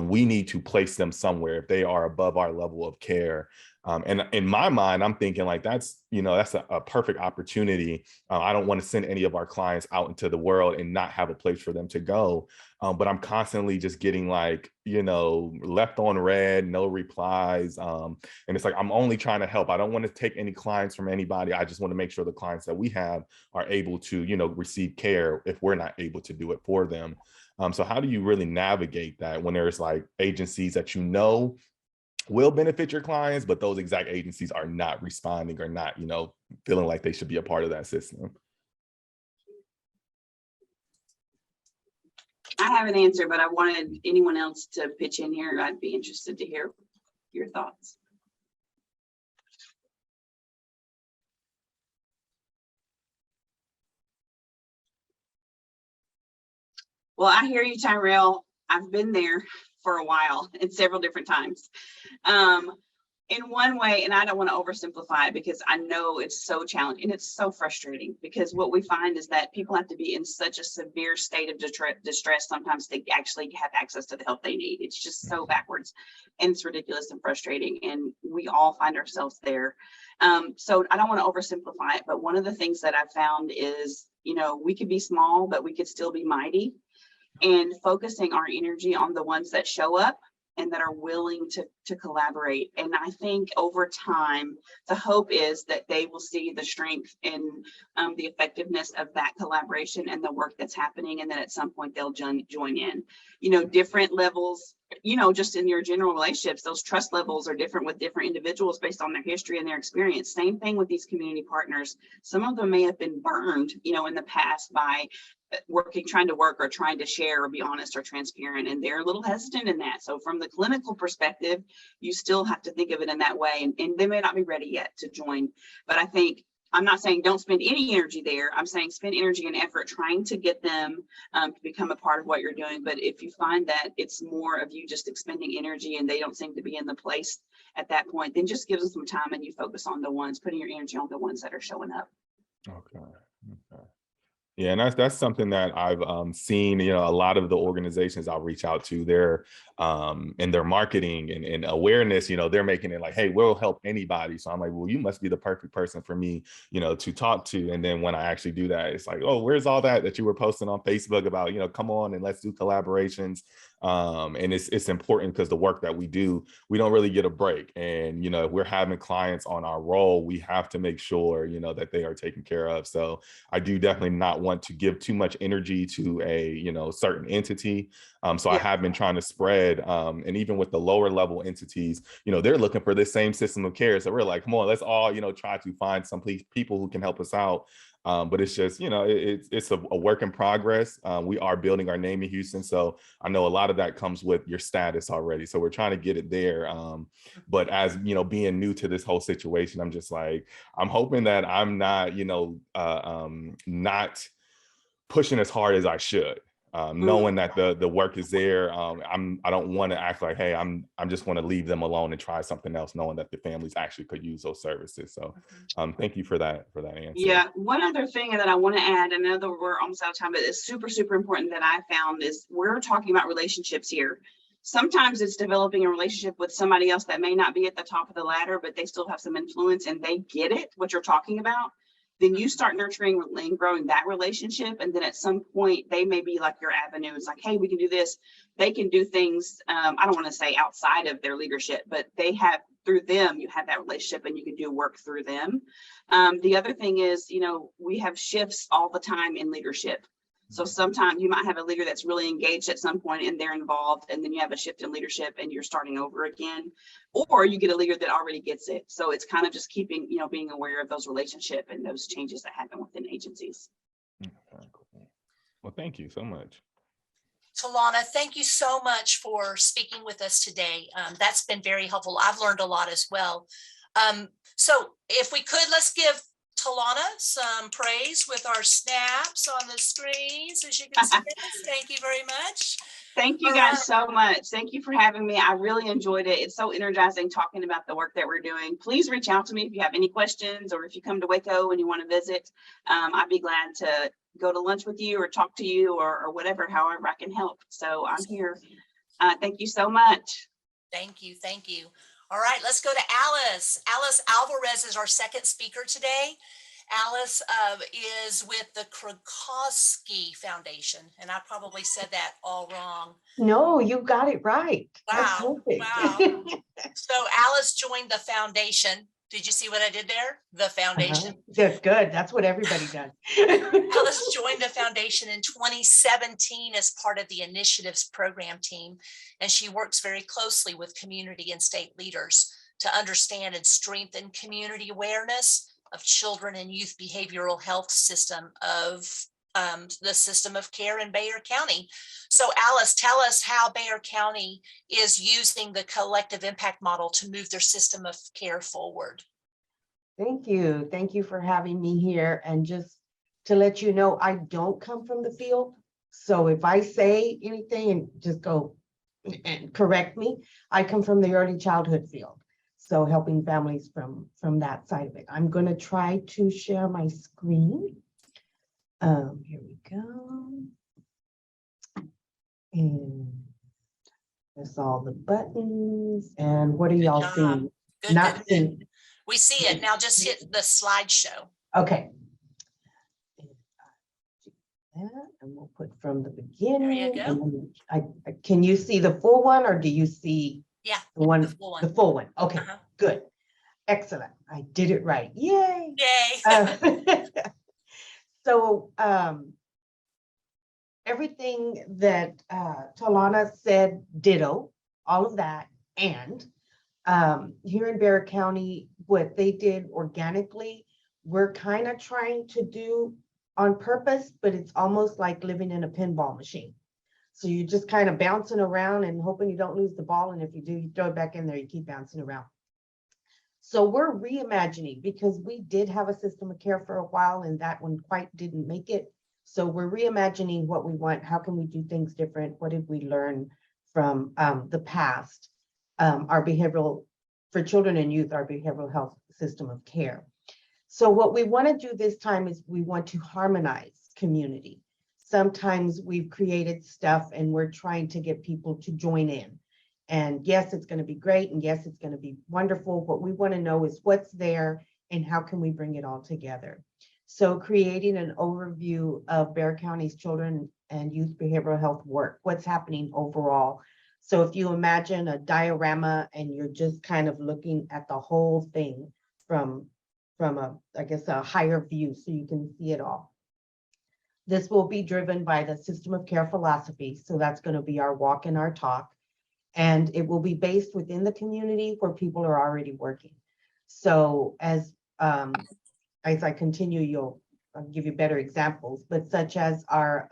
We need to place them somewhere if they are above our level of care. And in my mind, I'm thinking like, that's a perfect opportunity. I don't want to send any of our clients out into the world and not have a place for them to go. But I'm constantly just getting like, left on red, no replies. And it's like, I'm only trying to help. I don't want to take any clients from anybody. I just want to make sure the clients that we have are able to, receive care if we're not able to do it for them. So how do you really navigate that when there's like agencies that you know will benefit your clients, but those exact agencies are not responding or not, feeling like they should be a part of that system? I have an answer, but I wanted anyone else to pitch in here. I'd be interested to hear your thoughts. Well, I hear you, Tyrell. I've been there for a while and several different times. In one way, and I don't want to oversimplify it because I know it's so challenging and it's so frustrating, because what we find is that people have to be in such a severe state of distress sometimes to actually have access to the help they need. It's just so backwards and it's ridiculous and frustrating, and we all find ourselves there. So I don't want to oversimplify it, but one of the things that I've found is, we could be small, but we could still be mighty, and focusing our energy on the ones that show up and that are willing to collaborate. And I think over time, the hope is that they will see the strength and the effectiveness of that collaboration and the work that's happening. And then at some point they'll join in, different levels, just in your general relationships, those trust levels are different with different individuals based on their history and their experience. Same thing with these community partners. Some of them may have been burned, in the past by trying to share or be honest or transparent, and they're a little hesitant in that. So from the clinical perspective, you still have to think of it in that way, and they may not be ready yet to join. But I think, I'm not saying don't spend any energy there. I'm saying spend energy and effort trying to get them to become a part of what you're doing. But if you find that it's more of you just expending energy and they don't seem to be in the place at that point, then just give them some time and you focus on putting your energy on the ones that are showing up. Okay. Yeah, and that's something that I've seen, a lot of the organizations I'll reach out to, they're in their marketing and awareness, they're making it like, hey, we'll help anybody. So I'm like, well, you must be the perfect person for me, to talk to. And then when I actually do that, it's like, oh, where's all that you were posting on Facebook about, come on and let's do collaborations. And it's important because the work that we do, we don't really get a break. And, if we're having clients on our roll, we have to make sure, that they are taken care of. So I do definitely not want to give too much energy to a, certain entity. So I have been trying to spread, and even with the lower level entities, they're looking for this same system of care. So we're like, come on, let's all, try to find some people who can help us out. But it's just, it's a work in progress. We are building our name in Houston. So I know a lot of that comes with your status already. So we're trying to get it there. But as, being new to this whole situation, I'm just like, I'm hoping that I'm not, not pushing as hard as I should. Knowing that the work is there, I don't want to act like, hey, I'm just want to leave them alone and try something else, knowing that the families actually could use those services. So thank you for that answer. Yeah, one other thing that I want to add, I know that we're almost out of time, but it's super, super important that I found is we're talking about relationships here. Sometimes it's developing a relationship with somebody else that may not be at the top of the ladder, but they still have some influence and they get it, what you're talking about. Then you start nurturing and growing that relationship. And then at some point, they may be like your avenue. It's like, hey, we can do this. They can do things, I don't want to say outside of their leadership, but through them, you have that relationship and you can do work through them. The other thing is, we have shifts all the time in leadership. So sometimes you might have a leader that's really engaged at some point and they're involved, and then you have a shift in leadership and you're starting over again, or you get a leader that already gets it. So it's kind of just keeping, being aware of those relationships and those changes that happen within agencies. Okay, cool. Well, thank you so much. Telawna, thank you so much for speaking with us today. That's been very helpful. I've learned a lot as well. So if we could, let's give Telawna some praise with our snaps on the screens, as you can see. Thank you very much. Thank you guys so much. Thank you for having me. I really enjoyed it. It's so energizing talking about the work that we're doing. Please reach out to me if you have any questions, or if you come to Waco and you want to visit. I'd be glad to go to lunch with you or talk to you or whatever, however I can help. So I'm here. Thank you so much. Thank you. Thank you. All right, let's go to Alice. Alice Alvarez is our second speaker today. Alice is with the Krokowski Foundation, and I probably said that all wrong. No, you got it right. Wow. Wow. So Alice joined the foundation Did you see what I did there? The foundation. Good, good. That's what everybody does. Alice joined the foundation in 2017 as part of the initiatives program team, and she works very closely with community and state leaders to understand and strengthen community awareness of children and youth behavioral health system of the system of care in Bexar County. So Alice, tell us how Bexar County is using the collective impact model to move their system of care forward. Thank you. Thank you for having me here. And just to let you know, I don't come from the field. So if I say anything and just go and correct me, I come from the early childhood field. So helping families from that side of it. I'm going to try to share my screen. Here we go. And that's all the buttons. And what are y'all seeing? Good, Not good, seeing. good. We see it. Now just hit the slideshow. Okay. And we'll put from the beginning. There you go. And can you see the full one, or do you see Yeah, the one, the full one. the full one? Okay, Uh-huh. good. Excellent. I did it right. Yay. Yay. So everything that Telawna said, ditto, all of that. And here in Bexar County, what they did organically, we're kind of trying to do on purpose, but it's almost like living in a pinball machine. So you're just kind of bouncing around and hoping you don't lose the ball. And if you do, you throw it back in there, you keep bouncing around. So we're reimagining, because we did have a system of care for a while and that one quite didn't make it. So we're reimagining what we want. How can we do things different? What did we learn from the past? Our behavioral, for children and youth, our behavioral health system of care. So what we want to do this time is we want to harmonize community. Sometimes we've created stuff and we're trying to get people to join in. And yes, it's going to be great. And yes, it's going to be wonderful. What we want to know is what's there and how can we bring it all together. So creating an overview of Bexar County's children and youth behavioral health work, what's happening overall. So if you imagine a diorama and you're just kind of looking at the whole thing from a, I guess, a higher view so you can see it all. This will be driven by the system of care philosophy. So that's going to be our walk and our talk. And it will be based within the community where people are already working. So as I continue, I'll give you better examples, but such as our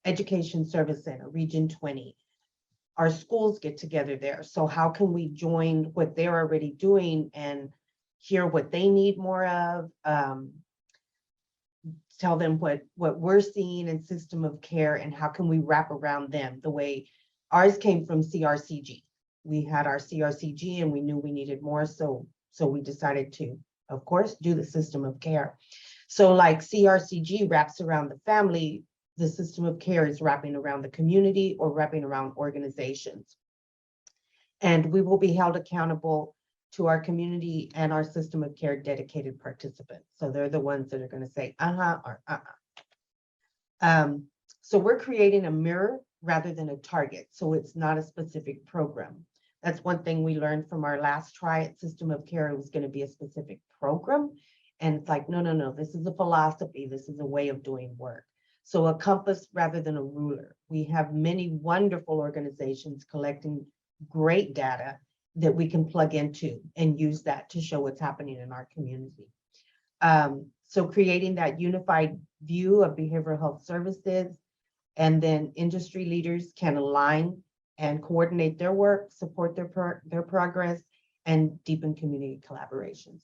Education Service Center, Region 20, our schools get together there. So how can we join what they're already doing and hear what they need more of, tell them what we're seeing in system of care and how can we wrap around them the way ours came from CRCG. We had our CRCG and we knew we needed more. So we decided to, of course, do the system of care. So like CRCG wraps around the family, the system of care is wrapping around the community or wrapping around organizations. And we will be held accountable to our community and our system of care dedicated participants. So they're the ones that are going to say, or so we're creating a mirror rather than a target. So it's not a specific program. That's one thing we learned from our last try at system of care. It was going to be a specific program. And it's like, no, this is a philosophy. This is a way of doing work. So a compass rather than a ruler. We have many wonderful organizations collecting great data that we can plug into and use that to show what's happening in our community. So creating that unified view of behavioral health services, and then industry leaders can align and coordinate their work, support their progress, and deepen community collaborations.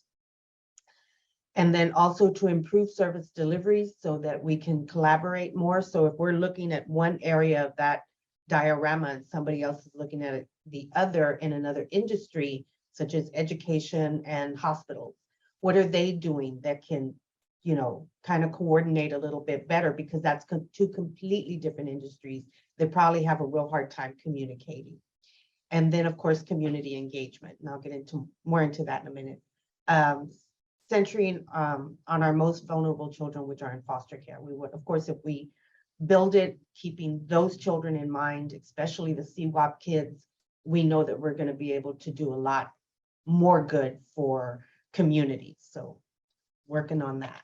And then also to improve service deliveries so that we can collaborate more. So if we're looking at one area of that diorama and somebody else is looking at it, the other in another industry, such as education and hospitals, what are they doing that can, kind of coordinate a little bit better, because that's two completely different industries that probably have a real hard time communicating. And then of course, community engagement. And I'll get more into that in a minute. Centering on our most vulnerable children, which are in foster care. We would, of course, if we build it, keeping those children in mind, especially the CWAP kids, we know that we're going to be able to do a lot more good for communities. So working on that.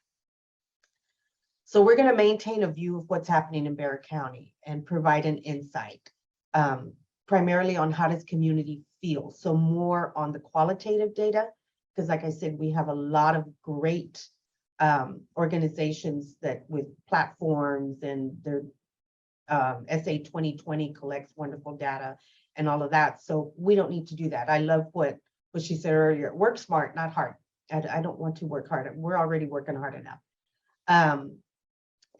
So we're going to maintain a view of what's happening in Bexar County and provide an insight, primarily on how does community feel. So more on the qualitative data, because like I said, we have a lot of great organizations that with platforms, and their SA 2020 collects wonderful data and all of that. So we don't need to do that. I love what she said earlier, work smart, not hard. I don't want to work hard. We're already working hard enough.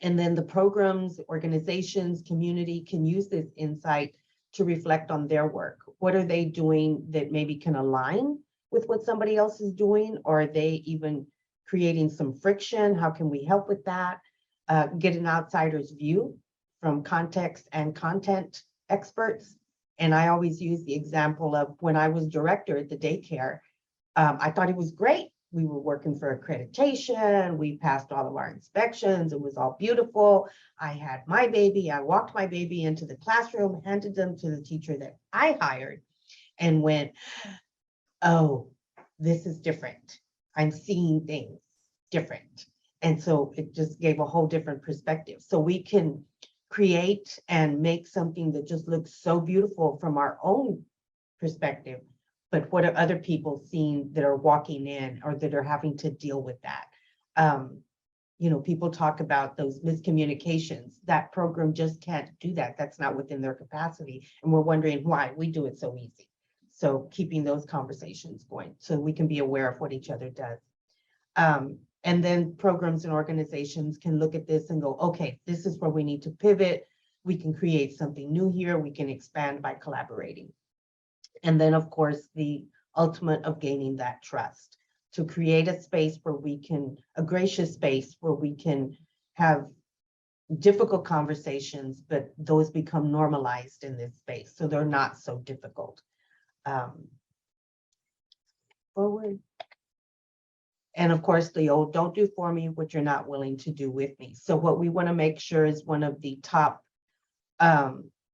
And then the programs, organizations, community can use this insight to reflect on their work. What are they doing that maybe can align with what somebody else is doing? Or are they even creating some friction? How can we help with that? Get an outsider's view from context and content experts. And I always use the example of when I was director at the daycare, I thought it was great. We were working for accreditation. We passed all of our inspections. It was all beautiful. I had my baby. I walked my baby into the classroom, handed them to the teacher that I hired, and went, oh, this is different. I'm seeing things different. And so it just gave a whole different perspective. So we can create and make something that just looks so beautiful from our own perspective. But what are other people seeing that are walking in or that are having to deal with that? People talk about those miscommunications. That program just can't do that. That's not within their capacity. And we're wondering why we do it so easy. So keeping those conversations going so we can be aware of what each other does. And then programs and organizations can look at this and go, okay, this is where we need to pivot. We can create something new here. We can expand by collaborating. And then, of course, the ultimate of gaining that trust to create a space where we can, a gracious space where we can have difficult conversations, but those become normalized in this space. So they're not so difficult. Forward. And of course, the old, don't do for me what you're not willing to do with me. So what we want to make sure is one of the top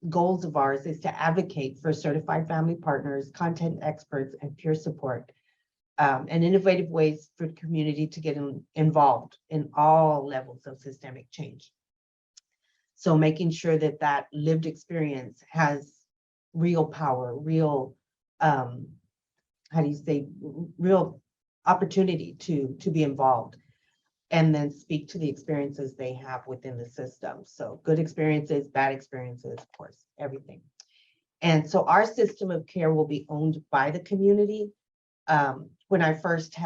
goals of ours is to advocate for certified family partners, content experts, and peer support, and innovative ways for the community to get involved in all levels of systemic change. So making sure that that lived experience has real power, real, real opportunity to be involved, and then speak to the experiences they have within the system. So good experiences, bad experiences, of course, everything. And so our system of care will be owned by the community. When I first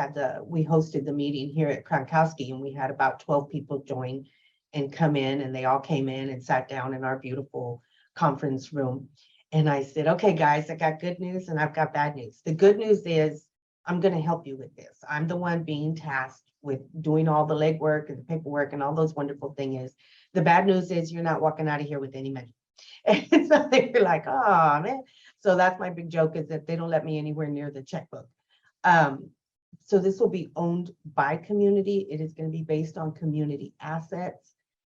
we hosted the meeting here at Kronkowski, and we had about 12 people join and come in, and they all came in and sat down in our beautiful conference room. And I said, okay, guys, I got good news and I've got bad news. The good news is I'm going to help you with this. I'm the one being tasked with doing all the legwork and the paperwork and all those wonderful things. The bad news is you're not walking out of here with any money. And so they're like, oh, man. So that's my big joke, is that they don't let me anywhere near the checkbook. So this will be owned by community. It is going to be based on community assets.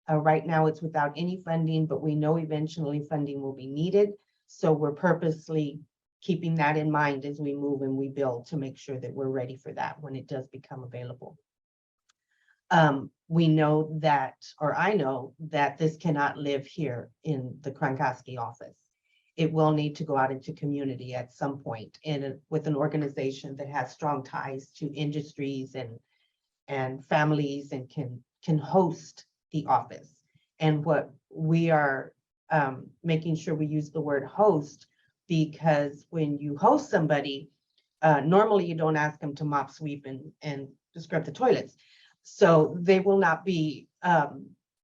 Right now it's without any funding, but we know eventually funding will be needed. So we're purposely keeping that in mind as we move and we build to make sure that we're ready for that when it does become available. We know that, or I know that this cannot live here in the Kronkowski office. It will need to go out into community at some point with an organization that has strong ties to industries and families and can host the office. And what we are making sure we use the word host, because when you host somebody, normally you don't ask them to mop, sweep, and scrub the toilets. So they will not be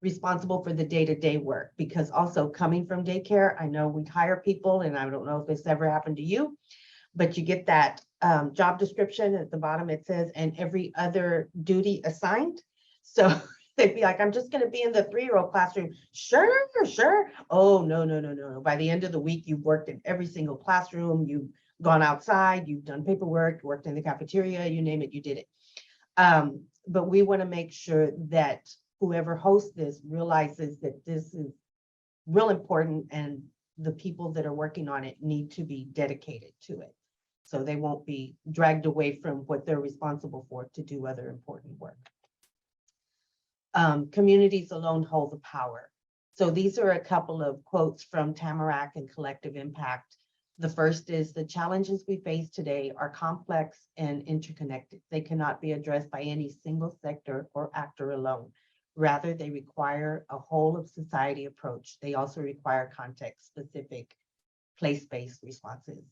responsible for the day-to-day work, because also coming from daycare, I know we hire people, and I don't know if this ever happened to you, but you get that job description at the bottom. It says, and every other duty assigned. So they'd be like, I'm just going to be in the 3-year-old classroom. Sure. Oh, no. By the end of the week, you've worked in every single classroom. You've gone outside. You've done paperwork, worked in the cafeteria, you name it, you did it. But we want to make sure that whoever hosts this realizes that this is real important, and the people that are working on it need to be dedicated to it. So they won't be dragged away from what they're responsible for to do other important work. Communities alone hold the power. So these are a couple of quotes from Tamarack and Collective Impact. The first is, the challenges we face today are complex and interconnected. They cannot be addressed by any single sector or actor alone. Rather, they require a whole of society approach. They also require context-specific, place-based responses.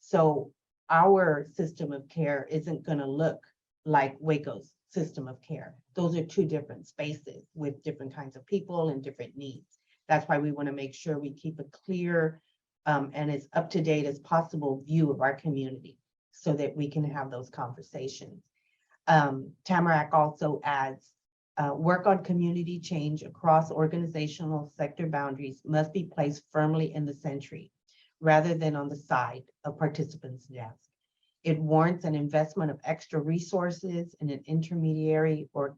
So our system of care isn't going to look like Waco's system of care. Those are two different spaces with different kinds of people and different needs. That's why we want to make sure we keep a clear and as up-to-date as possible view of our community so that we can have those conversations. Tamarack also adds, work on community change across organizational sector boundaries must be placed firmly in the century rather than on the side of participants' desk. It warrants an investment of extra resources in an intermediary or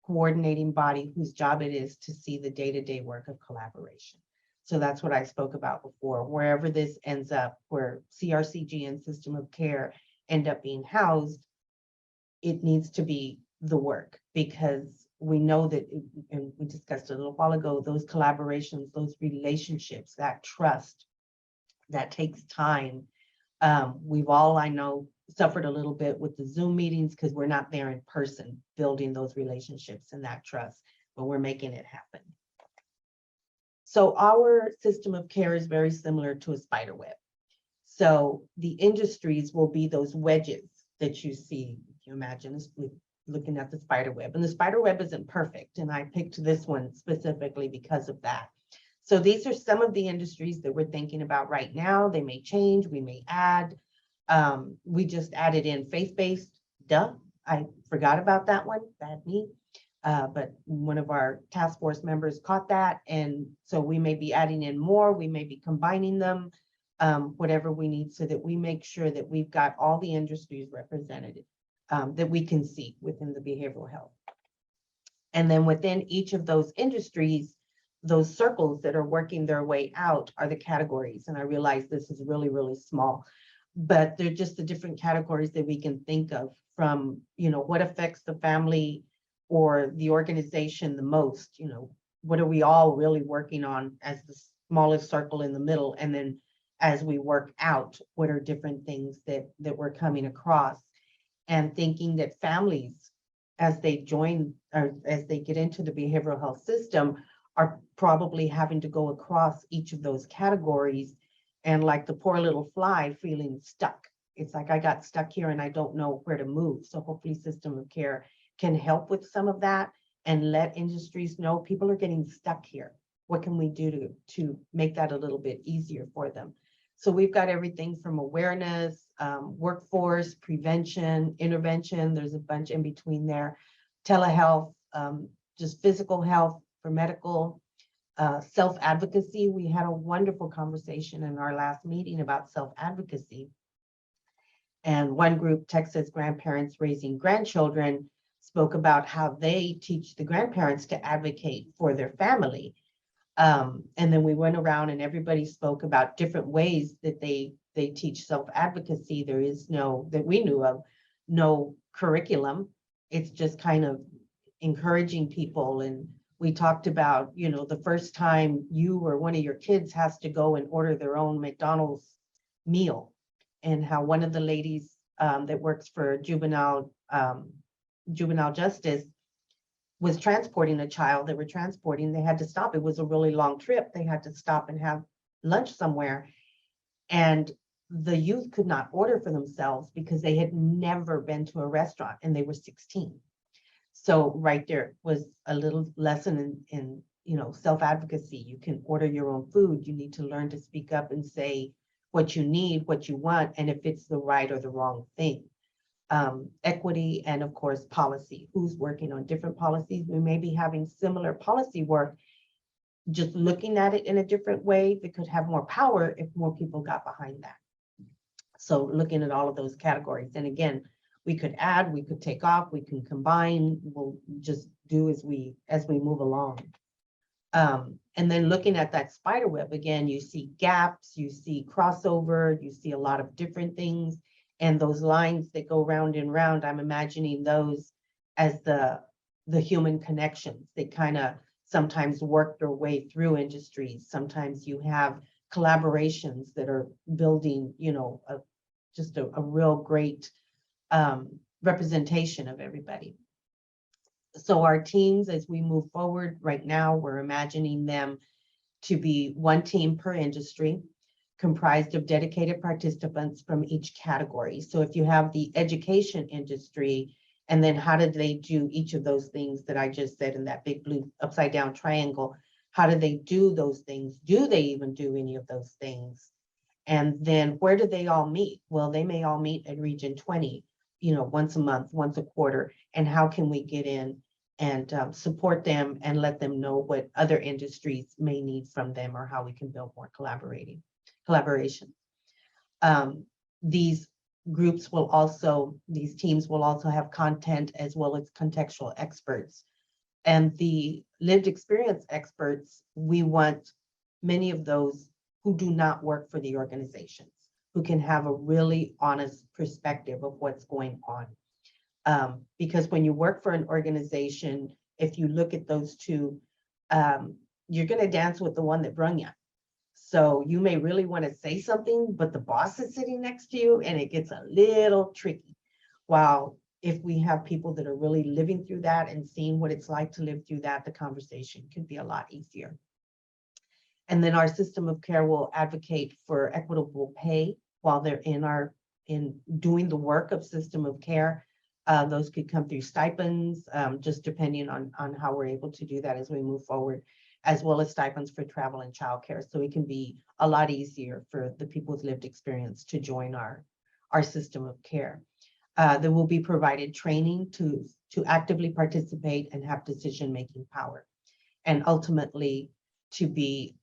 coordinating body whose job it is to see the day-to-day work of collaboration. So that's what I spoke about before. Wherever this ends up, where CRCG and system of care end up being housed, it needs to be the work, because we know that, and we discussed a little while ago, those collaborations, those relationships, that trust, that takes time. We've all, I know, suffered a little bit with the Zoom meetings because we're not there in person building those relationships and that trust, but we're making it happen. So our system of care is very similar to a spider web. So the industries will be those wedges that you see. You imagine looking at the spider web, and the spider web isn't perfect. And I picked this one specifically because of that. So these are some of the industries that we're thinking about right now. They may change, we may add. We just added in faith-based, I forgot about that one, bad me. But one of our task force members caught that. And so we may be adding in more, we may be combining them, whatever we need, so that we make sure that we've got all the industries represented that we can see within the behavioral health. And then within each of those industries, those circles that are working their way out are the categories. And I realize this is really, really small, but they're just the different categories that we can think of, from, what affects the family or the organization the most. What are we all really working on as the smallest circle in the middle? And then as we work out, what are different things that we're coming across, and thinking that families, as they join or as they get into the behavioral health system, are probably having to go across each of those categories, and like the poor little fly feeling stuck. It's like, I got stuck here and I don't know where to move. So hopefully system of care can help with some of that and let industries know people are getting stuck here. What can we do to make that a little bit easier for them? So we've got everything from awareness, workforce, prevention, intervention. There's a bunch in between there. Telehealth, just physical health for medical, self-advocacy. We had a wonderful conversation in our last meeting about self-advocacy. And one group, Texas Grandparents Raising Grandchildren, spoke about how they teach the grandparents to advocate for their family. And then we went around and everybody spoke about different ways that they teach self-advocacy. There is no, that we knew of, no curriculum. It's just kind of encouraging people. And we talked about, the first time you or one of your kids has to go and order their own McDonald's meal, and how one of the ladies that works for juvenile justice was transporting a child. They were transporting, they had to stop. It was a really long trip. They had to stop and have lunch somewhere. And the youth could not order for themselves because they had never been to a restaurant and they were 16. So right there was a little lesson in self-advocacy. You can order your own food. You need to learn to speak up and say what you need, what you want, and if it's the right or the wrong thing. Equity, and of course, policy. Who's working on different policies? We may be having similar policy work, just looking at it in a different way that could have more power if more people got behind that. So looking at all of those categories. And again, we could add, we could take off, we can combine, we'll just do as we move along. And then looking at that spider web, again, you see gaps, you see crossover, you see a lot of different things. And those lines that go round and round, I'm imagining those as the human connections. They kind of sometimes work their way through industries. Sometimes you have collaborations that are building, you know, just a real great representation of everybody. So our teams, as we move forward right now, we're imagining them to be one team per industry, comprised of dedicated participants from each category. So if you have the education industry, and then how did they do each of those things that I just said in that big blue upside down triangle? How do they do those things? Do they even do any of those things? And then where do they all meet? Well, they may all meet at Region 20, you know, once a month, once a quarter. And how can we get in and support them and let them know what other industries may need from them, or how we can build more collaboration. These groups will also, these teams will also have content as well as contextual experts. And the lived experience experts, we want many of those who do not work for the organizations, who can have a really honest perspective of what's going on. Because when you work for an organization, if you look at those two, you're going to dance with the one that brung you. So you may really want to say something, but the boss is sitting next to you and it gets a little tricky. While if we have people that are really living through that and seeing what it's like to live through that, the conversation can be a lot easier. And then our system of care will advocate for equitable pay while they're in doing the work of system of care. Those could come through stipends, just depending on how we're able to do that as we move forward, as well as stipends for travel and childcare. So it can be a lot easier for the people with lived experience to join our system of care. There will be provided training to actively participate and have decision-making power, and ultimately to be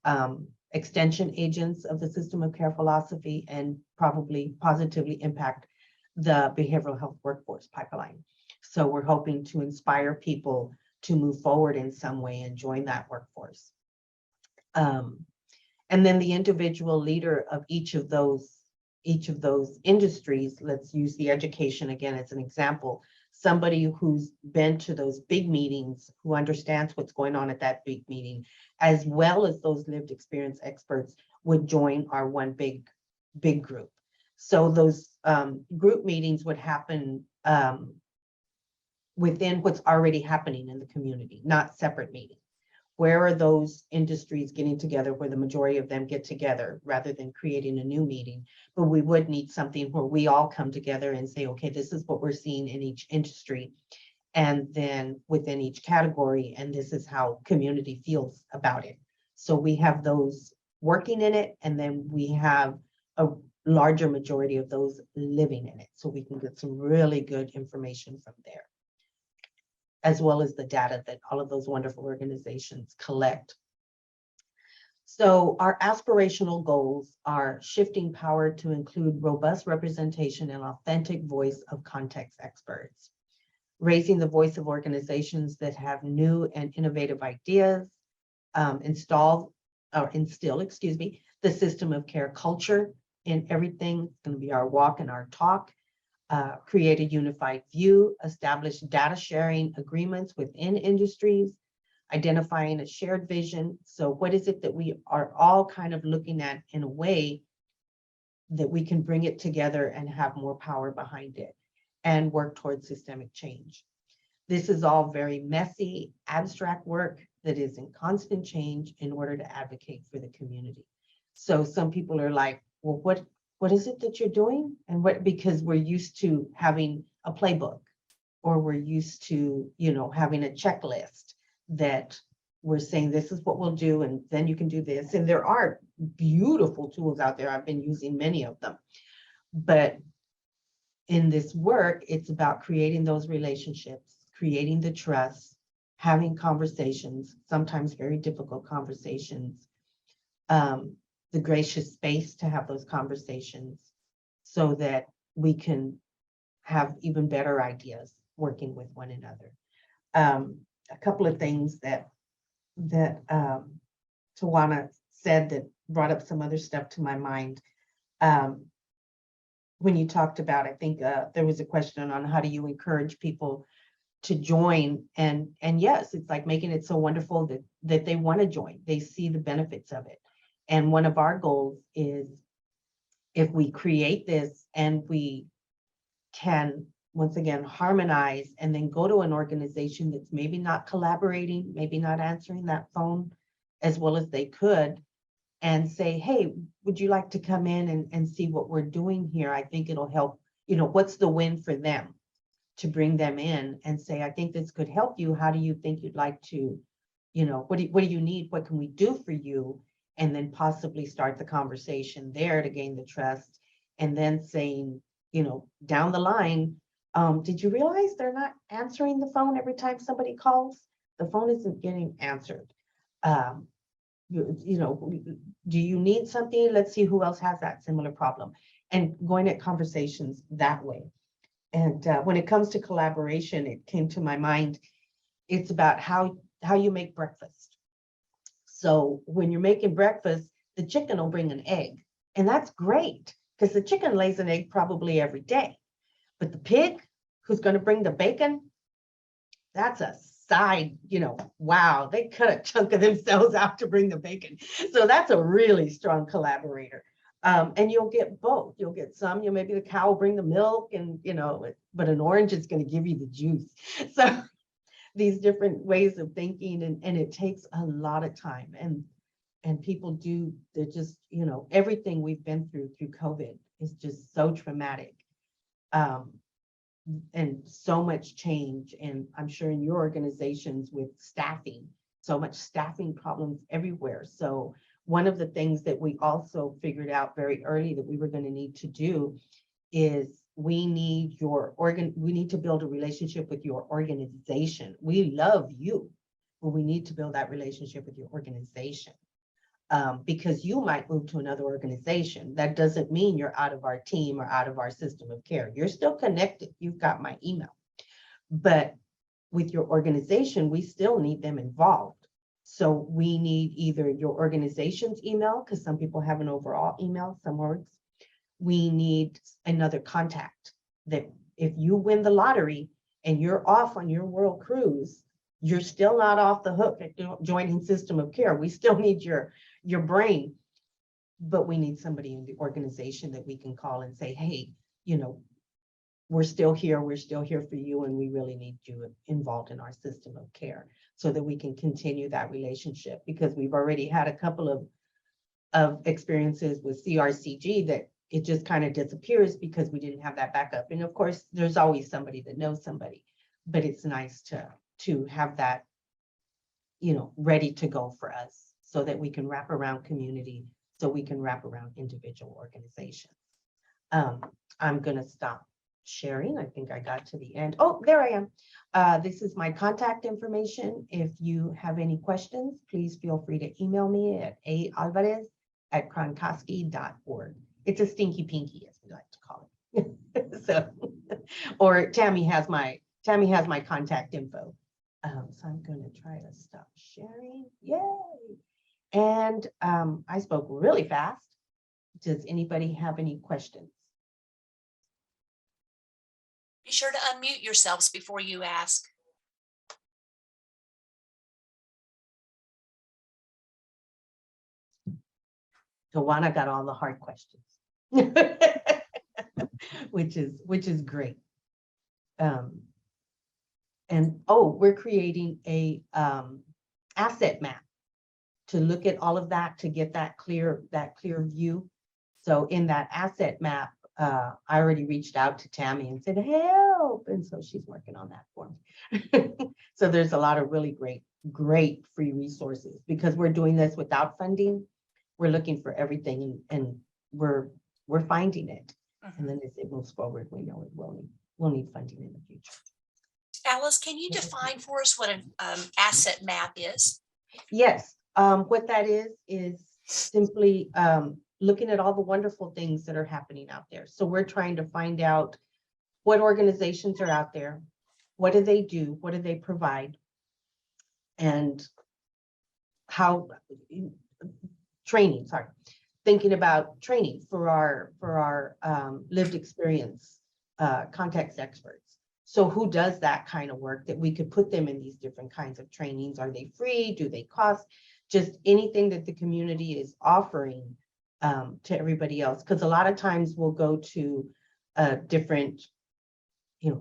extension agents of the system of care philosophy and probably positively impact the behavioral health workforce pipeline. So we're hoping to inspire people to move forward in some way and join that workforce. And then the individual leader of each of those industries, let's use the education again as an example, somebody who's been to those big meetings, who understands what's going on at that big meeting, as well as those lived experience experts would join our one big group. So those group meetings would happen within what's already happening in the community, not separate meetings. Where are those industries getting together where the majority of them get together rather than creating a new meeting? But we would need something where we all come together and say, okay, this is what we're seeing in each industry, and then within each category, and this is how community feels about it. So we have those working in it, and then we have a larger majority of those living in it. So we can get some really good information from there, as well as the data that all of those wonderful organizations collect. So our aspirational goals are shifting power to include robust representation and authentic voice of context experts, raising the voice of organizations that have new and innovative ideas, instill, the system of care culture in everything. It's going to be our walk and our talk. Create a unified view, establish data sharing agreements within industries, identifying a shared vision. So what is it that we are all kind of looking at in a way that we can bring it together and have more power behind it and work towards systemic change? This is all very messy, abstract work that is in constant change in order to advocate for the community. So some people are like, well, what is it that you're doing? And what, because we're used to having a playbook, or we're used to, having a checklist that we're saying, this is what we'll do, and then you can do this. And there are beautiful tools out there. I've been using many of them. But in this work, it's about creating those relationships, creating the trust, having conversations, sometimes very difficult conversations, the gracious space to have those conversations so that we can have even better ideas working with one another. A couple of things that Telawna said that brought up some other stuff to my mind. when you talked about, I think there was a question on how do you encourage people to join, and yes, it's like making it so wonderful that they want to join. They see the benefits of it. And one of our goals is, if we create this and we can once again harmonize and then go to an organization that's maybe not collaborating, maybe not answering that phone as well as they could, and say, hey, would you like to come in and see what we're doing here? I think it'll help. What's the win for them, to bring them in and say, I think this could help you. How do you think you'd like to, what do you need? What can we do for you? And then possibly start the conversation there to gain the trust. And then saying, down the line, did you realize they're not answering the phone every time somebody calls? The phone isn't getting answered. Do you need something? Let's see who else has that similar problem. And going at conversations that way. And when it comes to collaboration, it came to my mind, it's about how you make breakfast. So when you're making breakfast, the chicken will bring an egg. And that's great, because the chicken lays an egg probably every day. But the pig who's going to bring the bacon, that's a side, wow, they cut a chunk of themselves out to bring the bacon. So that's a really strong collaborator. And you'll get both. You'll get some, maybe the cow will bring the milk and, but an orange is going to give you the juice. So these different ways of thinking, and it takes a lot of time. And people they're just, everything we've been through COVID is just so traumatic. And so much change. And I'm sure in your organizations with staffing, so much staffing problems everywhere. So one of the things that we also figured out very early that we were going to need to do is we need to build a relationship with your organization. We love you, but we need to build that relationship with your organization. Because you might move to another organization. That doesn't mean you're out of our team or out of our system of care. You're still connected. You've got my email. But with your organization, we still need them involved. So we need either your organization's email, because some people have an overall email, some works. We need another contact that if you win the lottery and you're off on your world cruise, you're still not off the hook at joining system of care. We still need your brain, but we need somebody in the organization that we can call and say, hey, we're still here for you, and we really need you involved in our system of care so that we can continue that relationship, because we've already had a couple of experiences with CRCG that it just kind of disappears because we didn't have that backup. And of course, there's always somebody that knows somebody, but it's nice to have that, ready to go for us so that we can wrap around community, so we can wrap around individual organizations. I'm going to stop sharing. I think I got to the end. Oh, there I am. This is my contact information. If you have any questions, please feel free to email me at aalvarez@kronkoski.org. It's a stinky pinky, as we like to call it. So, or Tammy has my contact info. So I'm going to try to stop sharing. Yay! And I spoke really fast. Does anybody have any questions? Be sure to unmute yourselves before you ask. Tawana got all the hard questions, which is great. And we're creating a asset map to look at all of that, to get that clear view. So in that asset map, I already reached out to Tammy and said, help. And so she's working on that for me. So there's a lot of really great free resources, because we're doing this without funding. We're looking for everything, and we're finding it. And then as it moves forward, we know we'll need funding in the future. Alice, can you define for us what an asset map is? Yes, what that is simply looking at all the wonderful things that are happening out there. So we're trying to find out what organizations are out there, what do they do, what do they provide, and how training, thinking about training for our lived experience context experts. So who does that kind of work that we could put them in these different kinds of trainings? Are they free? Do they cost? Just anything that the community is offering to everybody else. Because a lot of times we'll go to different,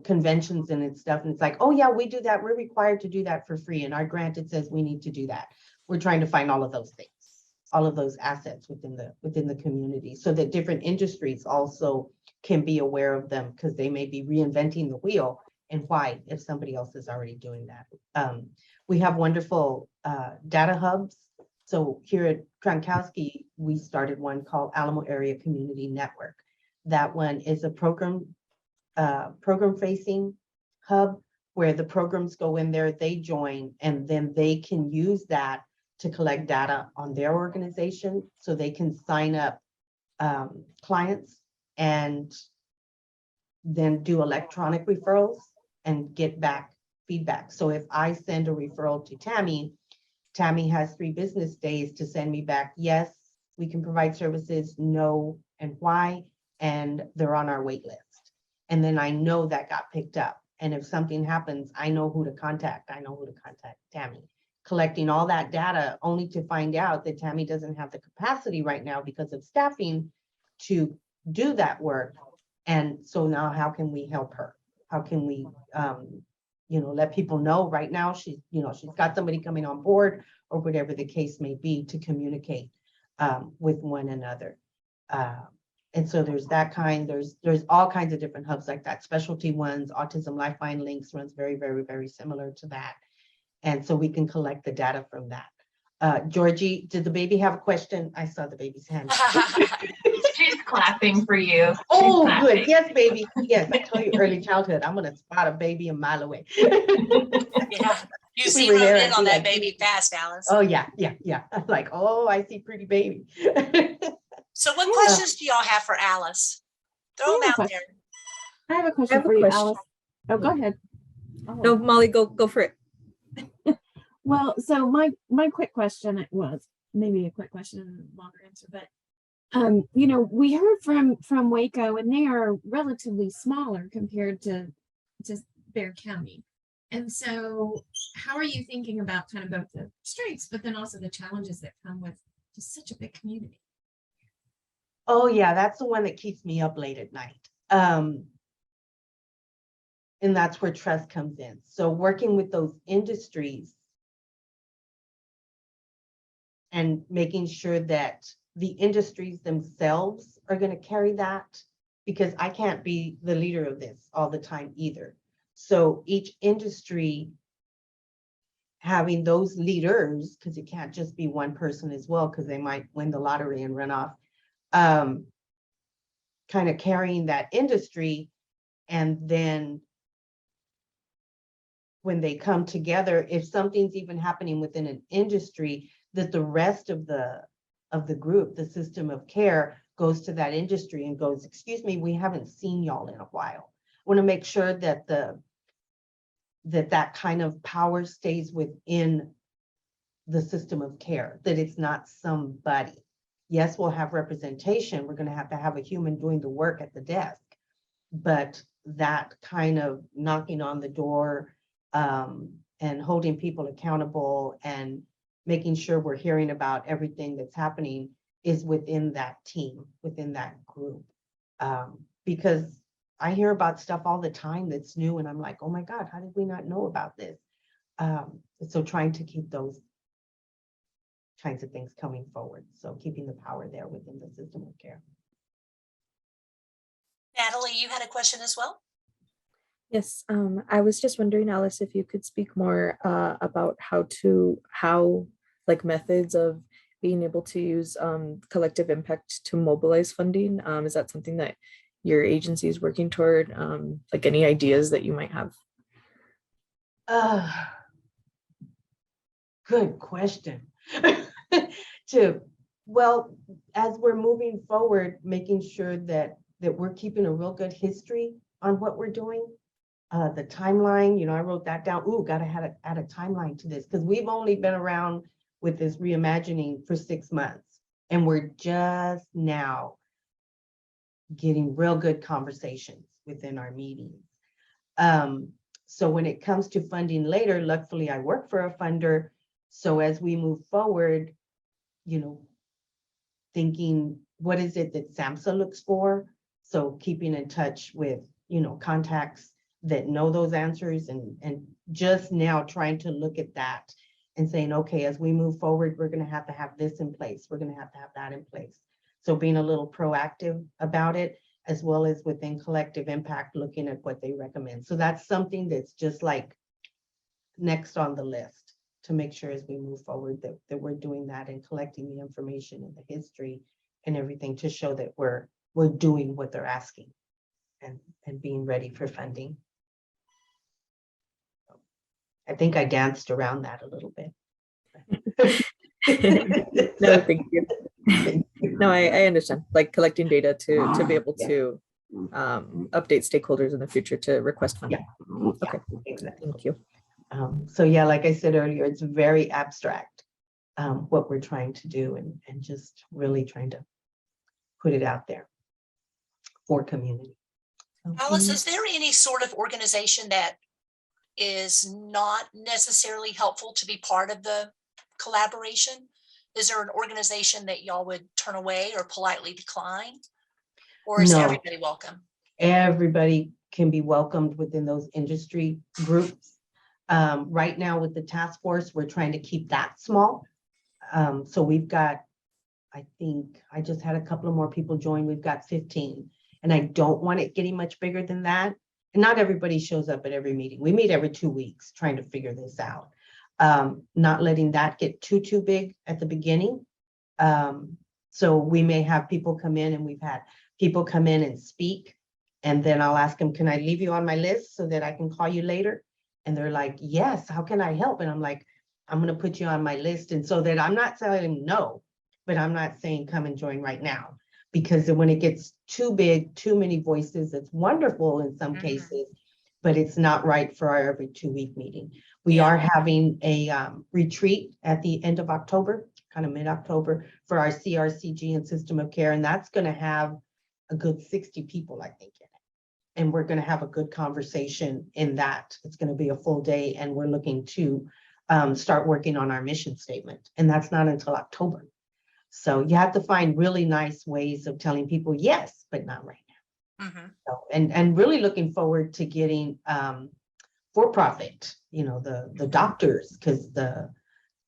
conventions and stuff, and it's like, oh yeah, we do that. We're required to do that for free. And our grant, it says we need to do that. We're trying to find all of those things, all of those assets within the community, so that different industries also can be aware of them, because they may be reinventing the wheel, and why, if somebody else is already doing that. We have wonderful data hubs. So here at Kronkowski, we started one called Alamo Area Community Network. That one is a program facing hub where the programs go in there, they join, and then they can use that to collect data on their organization, so they can sign up clients and then do electronic referrals and get back feedback. So if I send a referral to Tammy, Tammy has 3 business days to send me back, yes, we can provide services, no, and why, and they're on our wait list. And then I know that got picked up. And if something happens, I know who to contact. I know who to contact Tammy. Collecting all that data only to find out that Tammy doesn't have the capacity right now because of staffing to do that work. And so now how can we help her? How can we, let people know right now she's got somebody coming on board, or whatever the case may be, to communicate with one another. And so there's that kind, there's all kinds of different hubs like that, specialty ones. Autism Lifeline Links runs very, very, very similar to that. And so we can collect the data from that. Georgie, did the baby have a question? I saw the baby's hand. She's clapping for you. Oh, good. Yes, baby. Yes, I told you early childhood. I'm going to spot a baby a mile away. Yeah, you We see were there in and on be that like, baby fast, Alice. Oh, yeah. I'm like, oh, I see pretty baby. So what questions do y'all have for Alice? Throw them out there. I have a I question have a for you, question. Alice. Oh, go ahead. No, Molly, go for it. Well, so my quick question was maybe a quick question and a longer answer, but we heard from Waco, and they are relatively smaller compared to Bexar County. And so how are you thinking about kind of both the strengths, but then also the challenges that come with just such a big community? Oh, yeah, that's the one that keeps me up late at night. And that's where trust comes in. So working with those industries and making sure that the industries themselves are going to carry that, because I can't be the leader of this all the time either. So each industry having those leaders, because it can't just be one person as well, because they might win the lottery and run off, kind of carrying that industry. And then when they come together, if something's even happening within an industry, that the rest of the group, the system of care, goes to that industry and goes, excuse me, we haven't seen y'all in a while. I want to make sure that that kind of power stays within the system of care, that it's not somebody. Yes, we'll have representation. We're going to have a human doing the work at the desk, but that kind of knocking on the door and holding people accountable and making sure we're hearing about everything that's happening is within that team, within that group. Because I hear about stuff all the time that's new, and I'm like, oh my God, how did we not know about this? So trying to keep those kinds of things coming forward. So keeping the power there within the system of care. Natalie, you had a question as well? Yes, I was just wondering, Alice, if you could speak more about how like methods of being able to use collective impact to mobilize funding. Is that something that your agency is working toward? Like any ideas that you might have? Good question. Well, as we're moving forward, making sure that we're keeping a real good history on what we're doing. The timeline, I wrote that down. Ooh, gotta add a timeline to this, because we've only been around with this reimagining for 6 months. And we're just now getting real good conversations within our meetings. So when it comes to funding later, luckily I work for a funder. So as we move forward, you know, thinking, what is it that SAMHSA looks for? So keeping in touch with, you know, contacts that know those answers, and just now trying to look at that and saying, okay, as we move forward, we're going to have this in place. We're going to have that in place. So being a little proactive about it, as well as within collective impact, looking at what they recommend. So that's something that's just like next on the list to make sure as we move forward that we're doing that and collecting the information and the history and everything to show that we're doing what they're asking and being ready for funding. I think I danced around that a little bit. No, thank you. No, I understand, like collecting data to be able to update stakeholders in the future to request funding. Okay, Exactly. thank you. So yeah, like I said earlier, it's very abstract, what we're trying to do, and just really trying to put it out there for community. Alice, is there any sort of organization that is not necessarily helpful to be part of the collaboration? Is there an organization that y'all would turn away or politely decline? Or is No. everybody welcome? Everybody can be welcomed within those industry groups. Right now with the task force, we're trying to keep that small. So we've got, I think I just had a couple of more people join. We've got 15, and I don't want it getting much bigger than that. And not everybody shows up at every meeting. We meet every 2 weeks trying to figure this out. Not letting that get too big at the beginning. So we may have people come in, and we've had people come in and speak, and then I'll ask them, can I leave you on my list so that I can call you later? And they're like, yes, how can I help? And I'm like, I'm going to put you on my list. And so that I'm not telling them no, but I'm not saying come and join right now, because when it gets too big, too many voices, it's wonderful in some cases, but it's not right for our every 2-week meeting. We are having a retreat at the end of October, kind of mid-October, for our CRCG and system of care. And that's going to have a good 60 people, I think, in it. And we're going to have a good conversation in that. It's going to be a full day, and we're looking to start working on our mission statement. And that's not until October. So you have to find really nice ways of telling people yes, but not right now. So, and really looking forward to getting for-profit, you know, the doctors, because the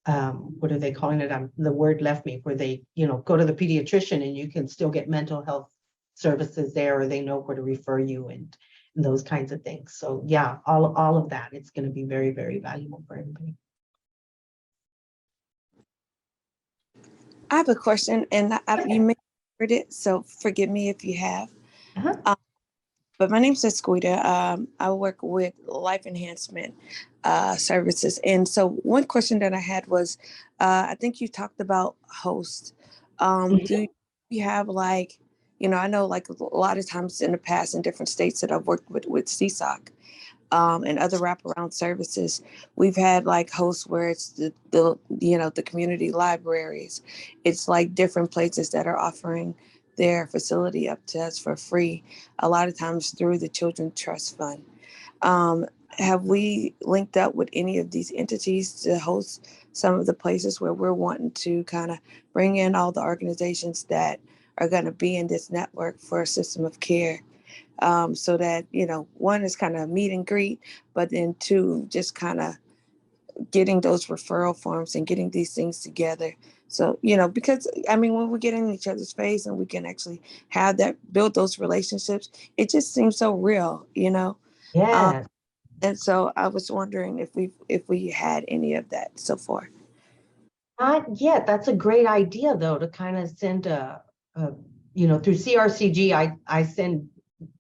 what are they calling it? The word left me, where they, you know, go to the pediatrician and you can still get mental health services there, or they know where to refer you, and those kinds of things. So yeah, all of that, it's going to be very, very valuable for everybody. I have a question, and you may have heard it, so forgive me if you have. But my name's Esquita. I work with life enhancement services. And so one question that I had was, I think you talked about hosts. Do you have, like, you know, I know like a lot of times in the past in different states that I've worked with CSOC and other wraparound services, we've had like hosts where it's the you know, the community libraries. It's like different places that are offering their facility up to us for free, a lot of times through the Children's Trust Fund. Have we linked up with any of these entities to host some of the places where we're wanting to kind of bring in all the organizations that are going to be in this network for a system of care, so that, you know, one is kind of meet and greet, but then two, just kind of getting those referral forms and getting these things together. So, you know, because I mean, when we get in each other's face and we can actually have that, build those relationships, it just seems so real, you know? Yeah. And so I was wondering if we had any of that so far. Not yet. That's a great idea, though, to kind of send you know, through CRCG, I send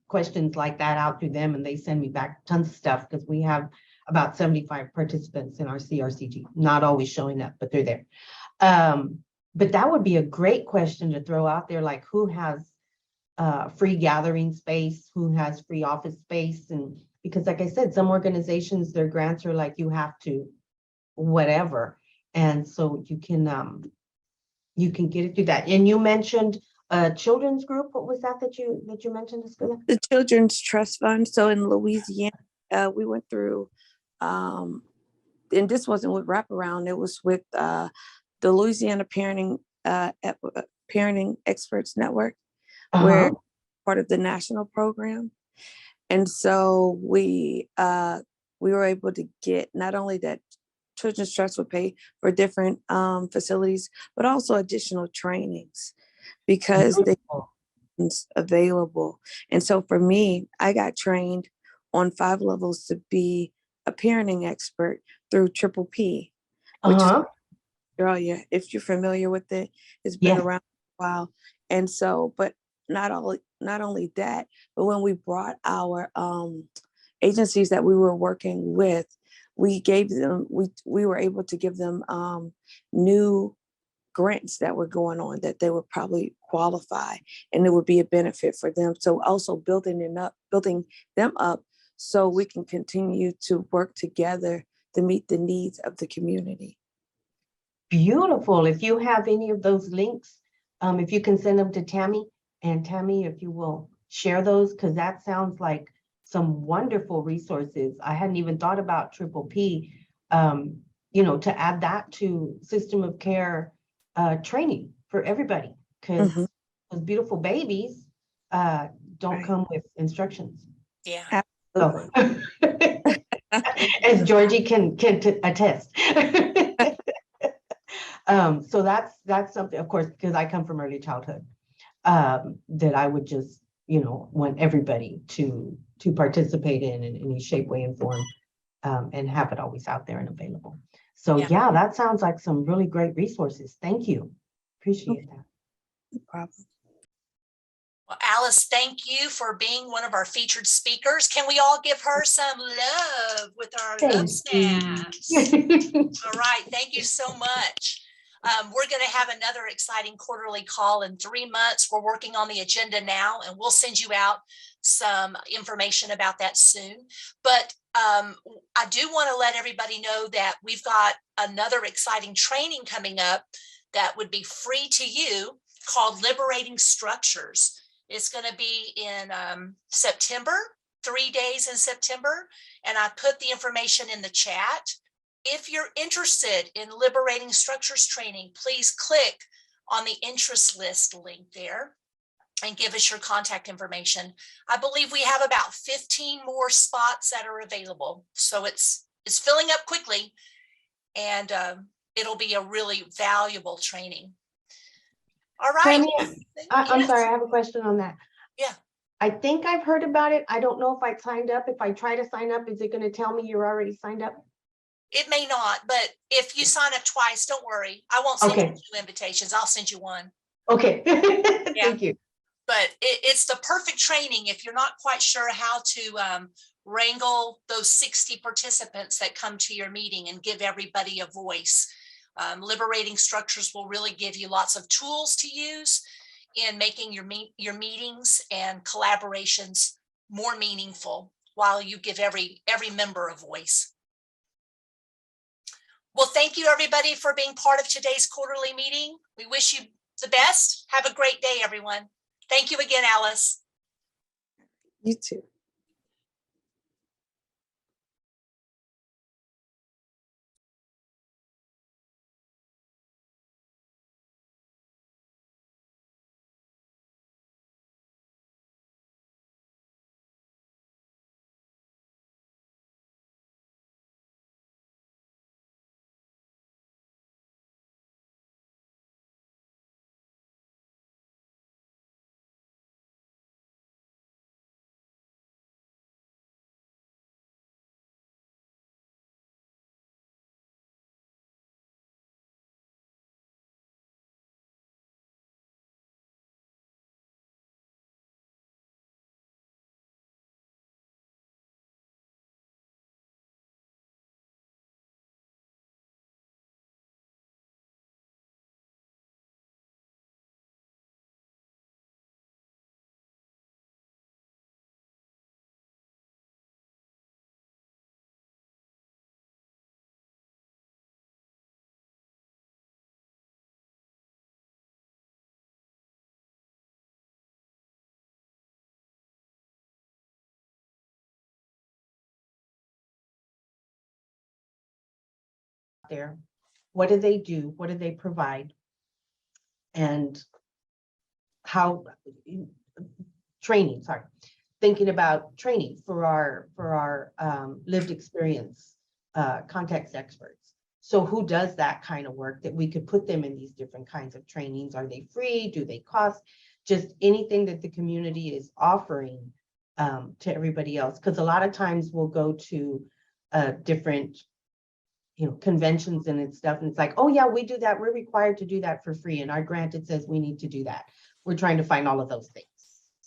questions like that out to them, and they send me back tons of stuff, because we have about 75 participants in our CRCG, not always showing up, but they're there. But that would be a great question to throw out there, like who has free gathering space, who has free office space. And because like I said, some organizations, their grants are like, you have to whatever. And so you can you can get it through that. And you mentioned a children's group. What was that you mentioned, Escuela? The Children's Trust Fund. So in Louisiana, we went through, and this wasn't with wraparound, it was with the Louisiana Parenting Experts Network, where part of the national program. And so we were able to get not only that Children's Trust would pay for different facilities, but also additional trainings because they available. And so for me, I got trained on 5 levels to be a parenting expert through Triple P, which is Australia. If you're familiar with it, it's been around a while. And so, but not only that, but when we brought our agencies that we were working with, we were able to give them new grants that were going on that they would probably qualify and it would be a benefit for them. So also building them up so we can continue to work together to meet the needs of the community. Beautiful. If you have any of those links, if you can send them to Tammy, and Tammy, if you will share those, because that sounds like some wonderful resources. I hadn't even thought about Triple P, to add that to system of care training for everybody, because those beautiful babies don't come with instructions. Yeah. So, as Georgie can attest. So that's something, of course, because I come from early childhood, that I would just, want everybody to participate in any shape, way, and form, and have it always out there and available. So yeah, that sounds like some really great resources. Thank you. Appreciate that. No problem. Well, Alice, thank you for being one of our featured speakers. Can we all give her some love with our love snaps? All right, thank you so much. We're going to have another exciting quarterly call in 3 months. We're working on the agenda now, and we'll send you out some information about that soon. But I do want to let everybody know that we've got another exciting training coming up that would be free to you called Liberating Structures. It's going to be in September, 3 days in September, and I put the information in the chat. If you're interested in Liberating Structures training, please click on the interest list link there and give us your contact information. I believe we have about 15 more spots that are available. So it's filling up quickly, and it'll be a really valuable training. All right. Tammy, I'm sorry, I have a question on that. Yeah. I think I've heard about it. I don't know if I signed up. If I try to sign up, is it going to tell me you're already signed up? It may not, but if you sign up twice, don't worry. I won't send you 2 invitations. I'll send you one. Okay. Thank you. But it's the perfect training if you're not quite sure how to wrangle those 60 participants that come to your meeting and give everybody a voice. Liberating Structures will really give you lots of tools to use in making your meetings and collaborations more meaningful while you give every member a voice. Well, thank you everybody for being part of today's quarterly meeting. We wish you the best. Have a great day, everyone. Thank you again, Alice. You too. there? What do they do? What do they provide? And how training, sorry, thinking about training for our lived experience context experts. So who does that kind of work that we could put them in these different kinds of trainings? Are they free? Do they cost? Just anything that the community is offering to everybody else. Because a lot of times we'll go to different conventions and stuff, and it's like, oh yeah, we do that. We're required to do that for free. And our grant, it says we need to do that. We're trying to find all of those things,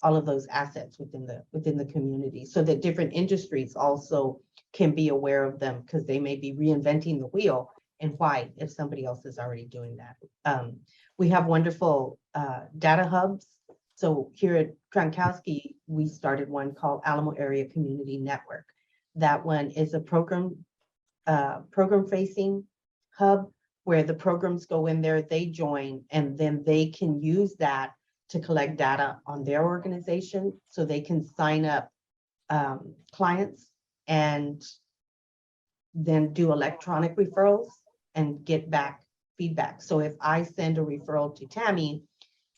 all of those assets within the community, so that different industries also can be aware of them, because they may be reinventing the wheel, and why, if somebody else is already doing that. We have wonderful data hubs. So here at Kronkowski, we started one called Alamo Area Community Network. That one is a program facing hub where the programs go in there, they join, and then they can use that to collect data on their organization, so they can sign up clients and then do electronic referrals and get back feedback. So if I send a referral to Tammy,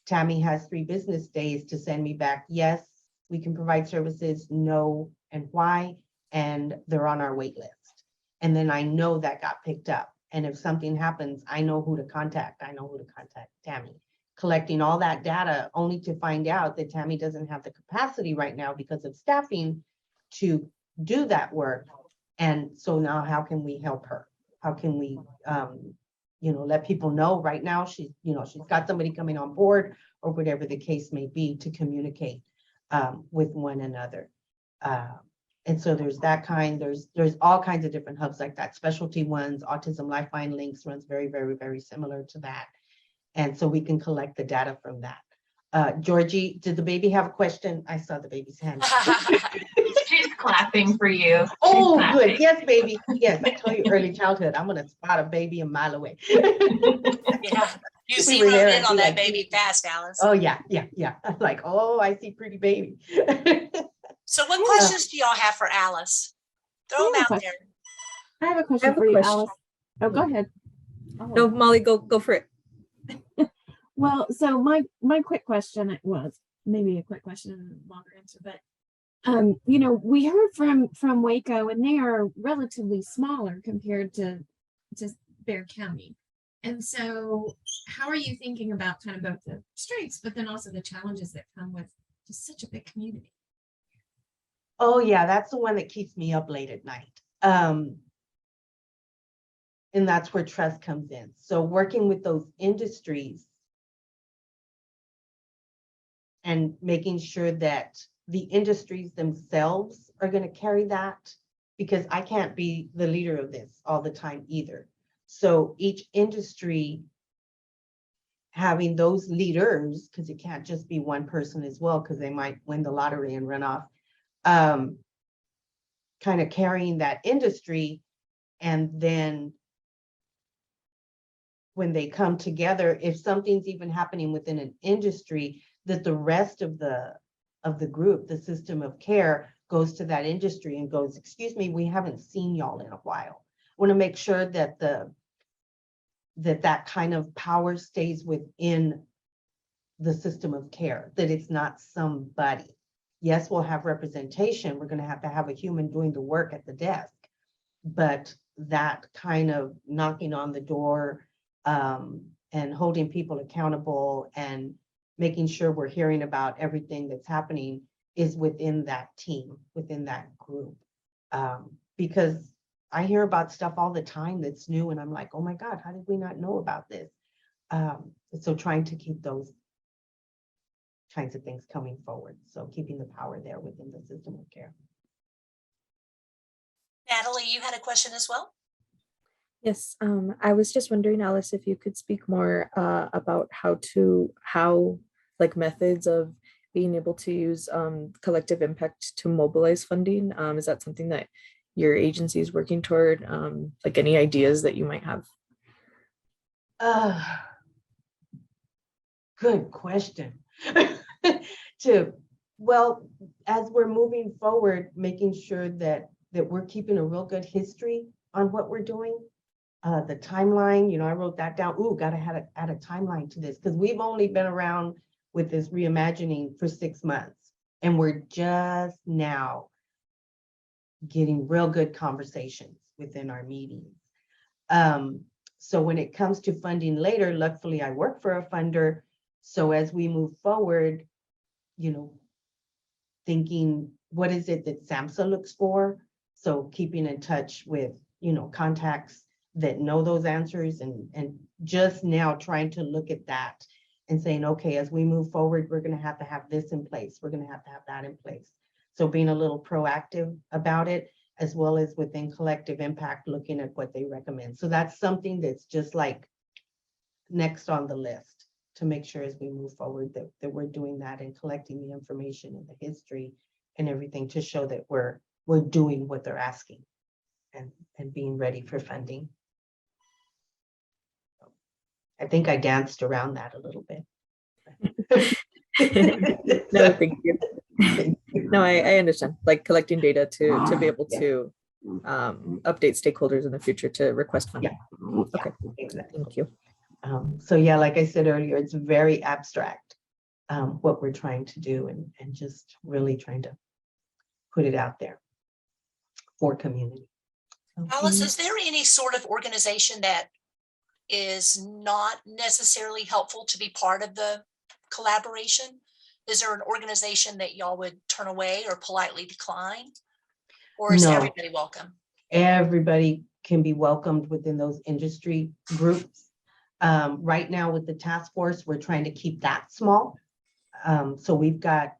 Tammy has 3 business days to send me back, yes, we can provide services, no, and why, and they're on our wait list. And then I know that got picked up. And if something happens, I know who to contact. I know who to contact Tammy. Collecting all that data only to find out that Tammy doesn't have the capacity right now because of staffing to do that work. And so now how can we help her? How can we, let people know right now she's got somebody coming on board, or whatever the case may be, to communicate with one another. And so there's that kind, there's all kinds of different hubs like that, specialty ones. Autism Lifeline Links runs very, very, very similar to that. And so we can collect the data from that. Georgie, did the baby have a question? I saw the baby's hand. She's clapping for you. Oh, good. Yes, baby. Yes, I told you early childhood, I'm going to spot a baby a mile away. Yeah, you We zeroed were there in and on be that like, baby fast, Alice. Oh, yeah. I'm like, oh, I see pretty baby. So what questions do y'all have for Alice? Throw them out there. I have a I question have a for you, question. Alice. Oh, go ahead. No, Molly, go for it. Well, so my quick question was maybe a quick question and a longer answer, but we heard from Waco, and they are relatively smaller compared to Bexar County. And so how are you thinking about kind of both the strengths, but then also the challenges that come with just such a big community? Oh yeah, that's the one that keeps me up late at night. And that's where trust comes in. So working with those industries and making sure that the industries themselves are going to carry that, because I can't be the leader of this all the time either. So each industry having those leaders, because it can't just be one person as well, because they might win the lottery and run off, kind of carrying that industry. And then when they come together, if something's even happening within an industry, that the rest of the group, the system of care, goes to that industry and goes, excuse me, we haven't seen y'all in a while. I want to make sure that that kind of power stays within the system of care, that it's not somebody. Yes, we'll have representation. We're going to have a human doing the work at the desk, but that kind of knocking on the door and holding people accountable and making sure we're hearing about everything that's happening is within that team, within that group. Because I hear about stuff all the time that's new, and I'm like, oh my God, how did we not know about this? So trying to keep those kinds of things coming forward. So keeping the power there within the system of care. Natalie, you had a question as well? Yes, I was just wondering, Alice, if you could speak more about how methods of being able to use collective impact to mobilize funding. Is that something that your agency is working toward? Like any ideas that you might have? Good question. Well, as we're moving forward, making sure that we're keeping a real good history on what we're doing. The timeline, I wrote that down. Ooh, gotta add a timeline to this because we've only been around with this reimagining for 6 months, and we're just now getting real good conversations within our meetings. So when it comes to funding later, luckily I work for a funder. So as we move forward, thinking, what is it that SAMHSA looks for? So keeping in touch with, contacts that know those answers, and just now trying to look at that and saying, okay, as we move forward, we're going to have this in place. We're going to have that in place. So being a little proactive about it, as well as within collective impact, looking at what they recommend. So that's something that's just like next on the list to make sure as we move forward that we're doing that and collecting the information and the history and everything to show that we're doing what they're asking and being ready for funding. I think I danced around that a little bit. No, thank you. No, I understand. Like collecting data to be able to update stakeholders in the future to request funding. Okay, exactly. Thank you. So yeah, like I said earlier, it's very abstract what we're trying to do, and just really trying to put it out there for community. Alice, is there any sort of organization that is not necessarily helpful to be part of the collaboration? Is there an organization that y'all would turn away or politely decline? Or is No. everybody welcome? Everybody can be welcomed within those industry groups. Right now with the task force, we're trying to keep that small. So we've got,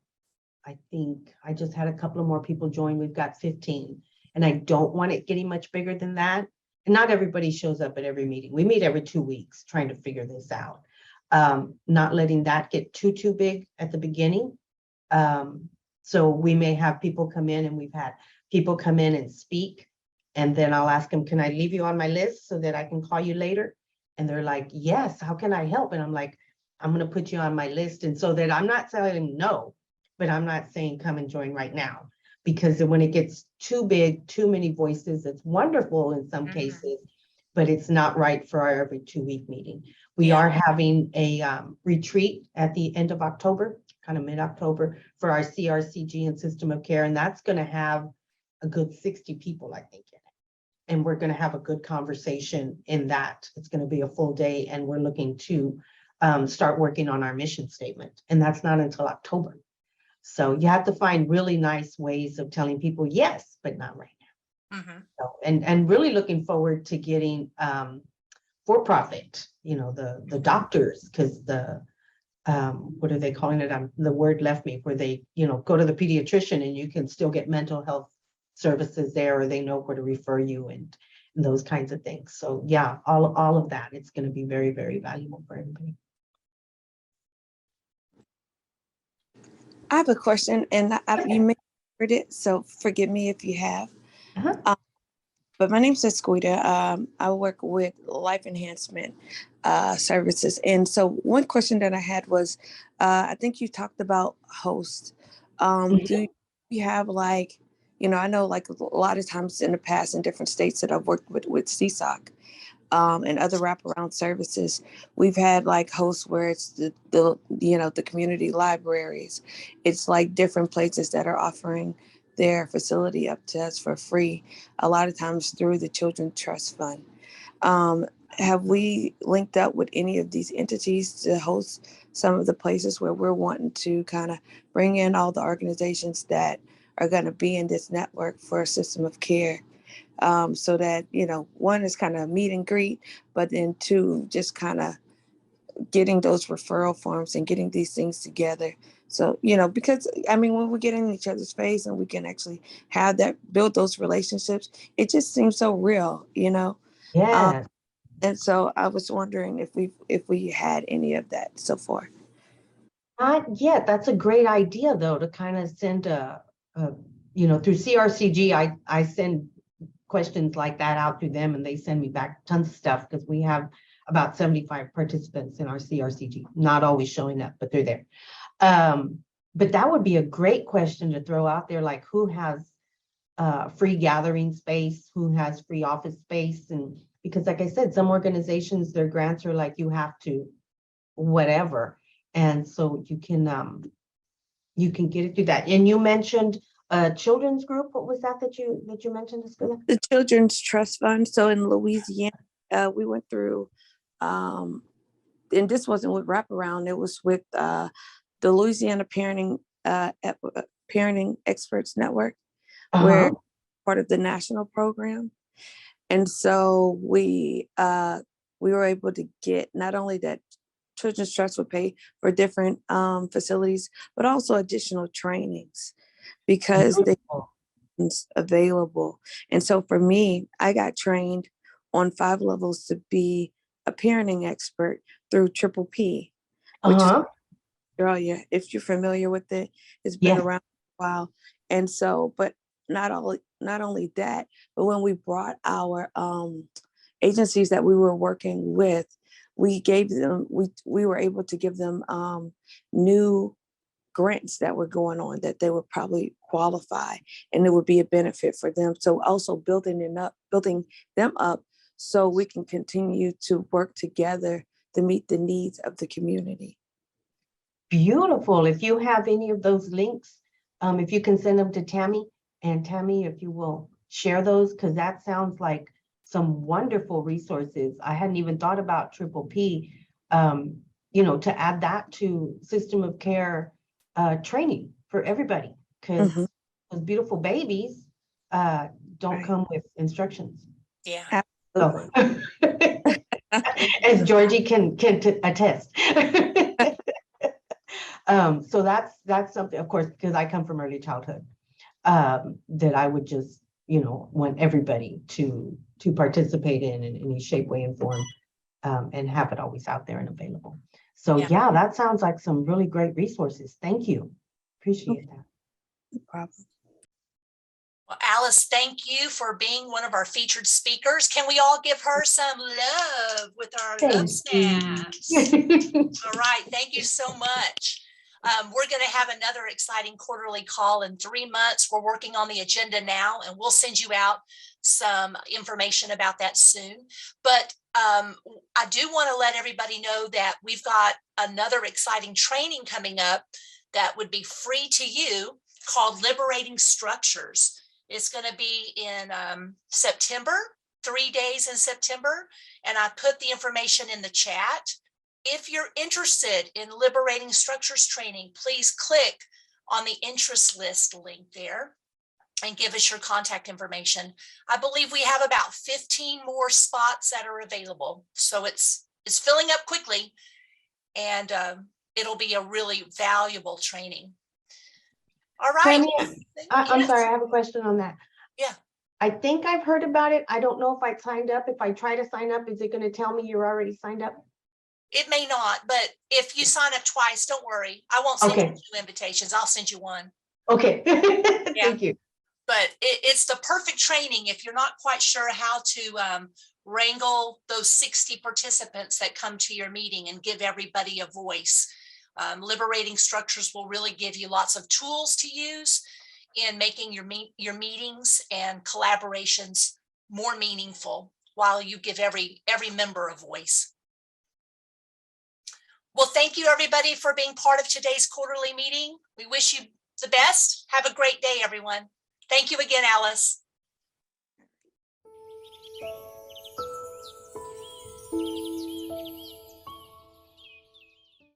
I think I just had a couple of more people join. We've got 15, and I don't want it getting much bigger than that. And not everybody shows up at every meeting. We meet every 2 weeks trying to figure this out. Not letting that get too big at the beginning. So we may have people come in, and we've had people come in and speak, and then I'll ask them, can I leave you on my list so that I can call you later? And they're like, yes, how can I help? And I'm like, I'm going to put you on my list. And so that I'm not telling them no, but I'm not saying come and join right now, because when it gets too big, too many voices, it's wonderful in some cases, but it's not right for our every 2-week meeting. We are having a retreat at the end of October, kind of mid-October, for our CRCG and system of care. And that's going to have a good 60 people, I think, in it. And we're going to have a good conversation in that. It's going to be a full day, and we're looking to start working on our mission statement. And that's not until October. So you have to find really nice ways of telling people yes, but not right now. So, and really looking forward to getting for-profit, the doctors, because the what are they calling it? The word left me, where they, go to the pediatrician and you can still get mental health services there, or they know where to refer you and those kinds of things. So yeah, all of that, it's going to be very, very valuable for everybody. I have a question, and you may have heard it, so forgive me if you have. But my name's Esquita. I work with life enhancement services. And so one question that I had was, I think you talked about hosts. Do you have I know like a lot of times in the past in different states that I've worked with CSOC and other wraparound services, we've had like hosts where it's the community libraries. It's like different places that are offering their facility up to us for free, a lot of times through the Children's Trust Fund. Have we linked up with any of these entities to host some of the places where we're wanting to kind of bring in all the organizations that are going to be in this network for a system of care? So that, one is kind of meet and greet, but then two, just kind of getting those referral forms and getting these things together. So, because when we get in each other's face and we can actually have build those relationships, it just seems so real, Yeah. And so I was wondering if we had any of that so far. Not yet. That's a great idea, though, to kind of send through CRCG, I send questions like that out to them, and they send me back tons of stuff, because we have about 75 participants in our CRCG, not always showing up, but they're there. But that would be a great question to throw out there, like who has free gathering space, who has free office space, and because like I said, some organizations, their grants are like, you have to whatever. And so you can get it through that. And you mentioned a children's group. What was that you mentioned, Escuela? The Children's Trust Fund. So in Louisiana, we went through, and this wasn't with wraparound, it was with the Louisiana Parenting Experts Network, where part of the national program. And so we were able to get not only that Children's Trust would pay for different facilities, but also additional trainings because they available. And so for me, I got trained on 5 levels to be a parenting expert through Triple P, which is Australia. If you're familiar with it, it's been around a while. And so, but not only that, but when we brought our agencies that we were working with, we were able to give them new grants that were going on that they would probably qualify, and it would be a benefit for them. So also building them up so we can continue to work together to meet the needs of the community. Beautiful. If you have any of those links, if you can send them to Tammy, and Tammy, if you will share those, because that sounds like some wonderful resources. I hadn't even thought about Triple P, to add that to system of care training for everybody, because those beautiful babies don't come with instructions. Yeah. So, as Georgie can attest. So that's something, of course, because I come from early childhood, that I would just, want everybody to participate in any shape, way, and form, and have it always out there and available. So yeah, that sounds like some really great resources. Thank you. Appreciate that. No problem. Well, Alice, thank you for being one of our featured speakers. Can we all give her some love with our love snaps? All right, thank you so much. We're going to have another exciting quarterly call in 3 months. We're working on the agenda now, and we'll send you out some information about that soon. But I do want to let everybody know that we've got another exciting training coming up that would be free to you called Liberating Structures. It's going to be in September, 3 days in September, and I put the information in the chat. If you're interested in Liberating Structures training, please click on the interest list link there and give us your contact information. I believe we have about 15 more spots that are available. So it's filling up quickly, and it'll be a really valuable training. All right. Tammy, I'm sorry, I have a question on that. Yeah. I think I've heard about it. I don't know if I signed up. If I try to sign up, is it going to tell me you're already signed up? It may not, but if you sign up twice, don't worry. I won't send you 2 invitations. I'll send you 1. Okay. Thank you. But it's the perfect training if you're not quite sure how to wrangle those 60 participants that come to your meeting and give everybody a voice. Liberating Structures will really give you lots of tools to use in making your meetings and collaborations more meaningful while you give every member a voice. Well, thank you everybody for being part of today's quarterly meeting. We wish you the best. Have a great day, everyone. Thank you again, Alice.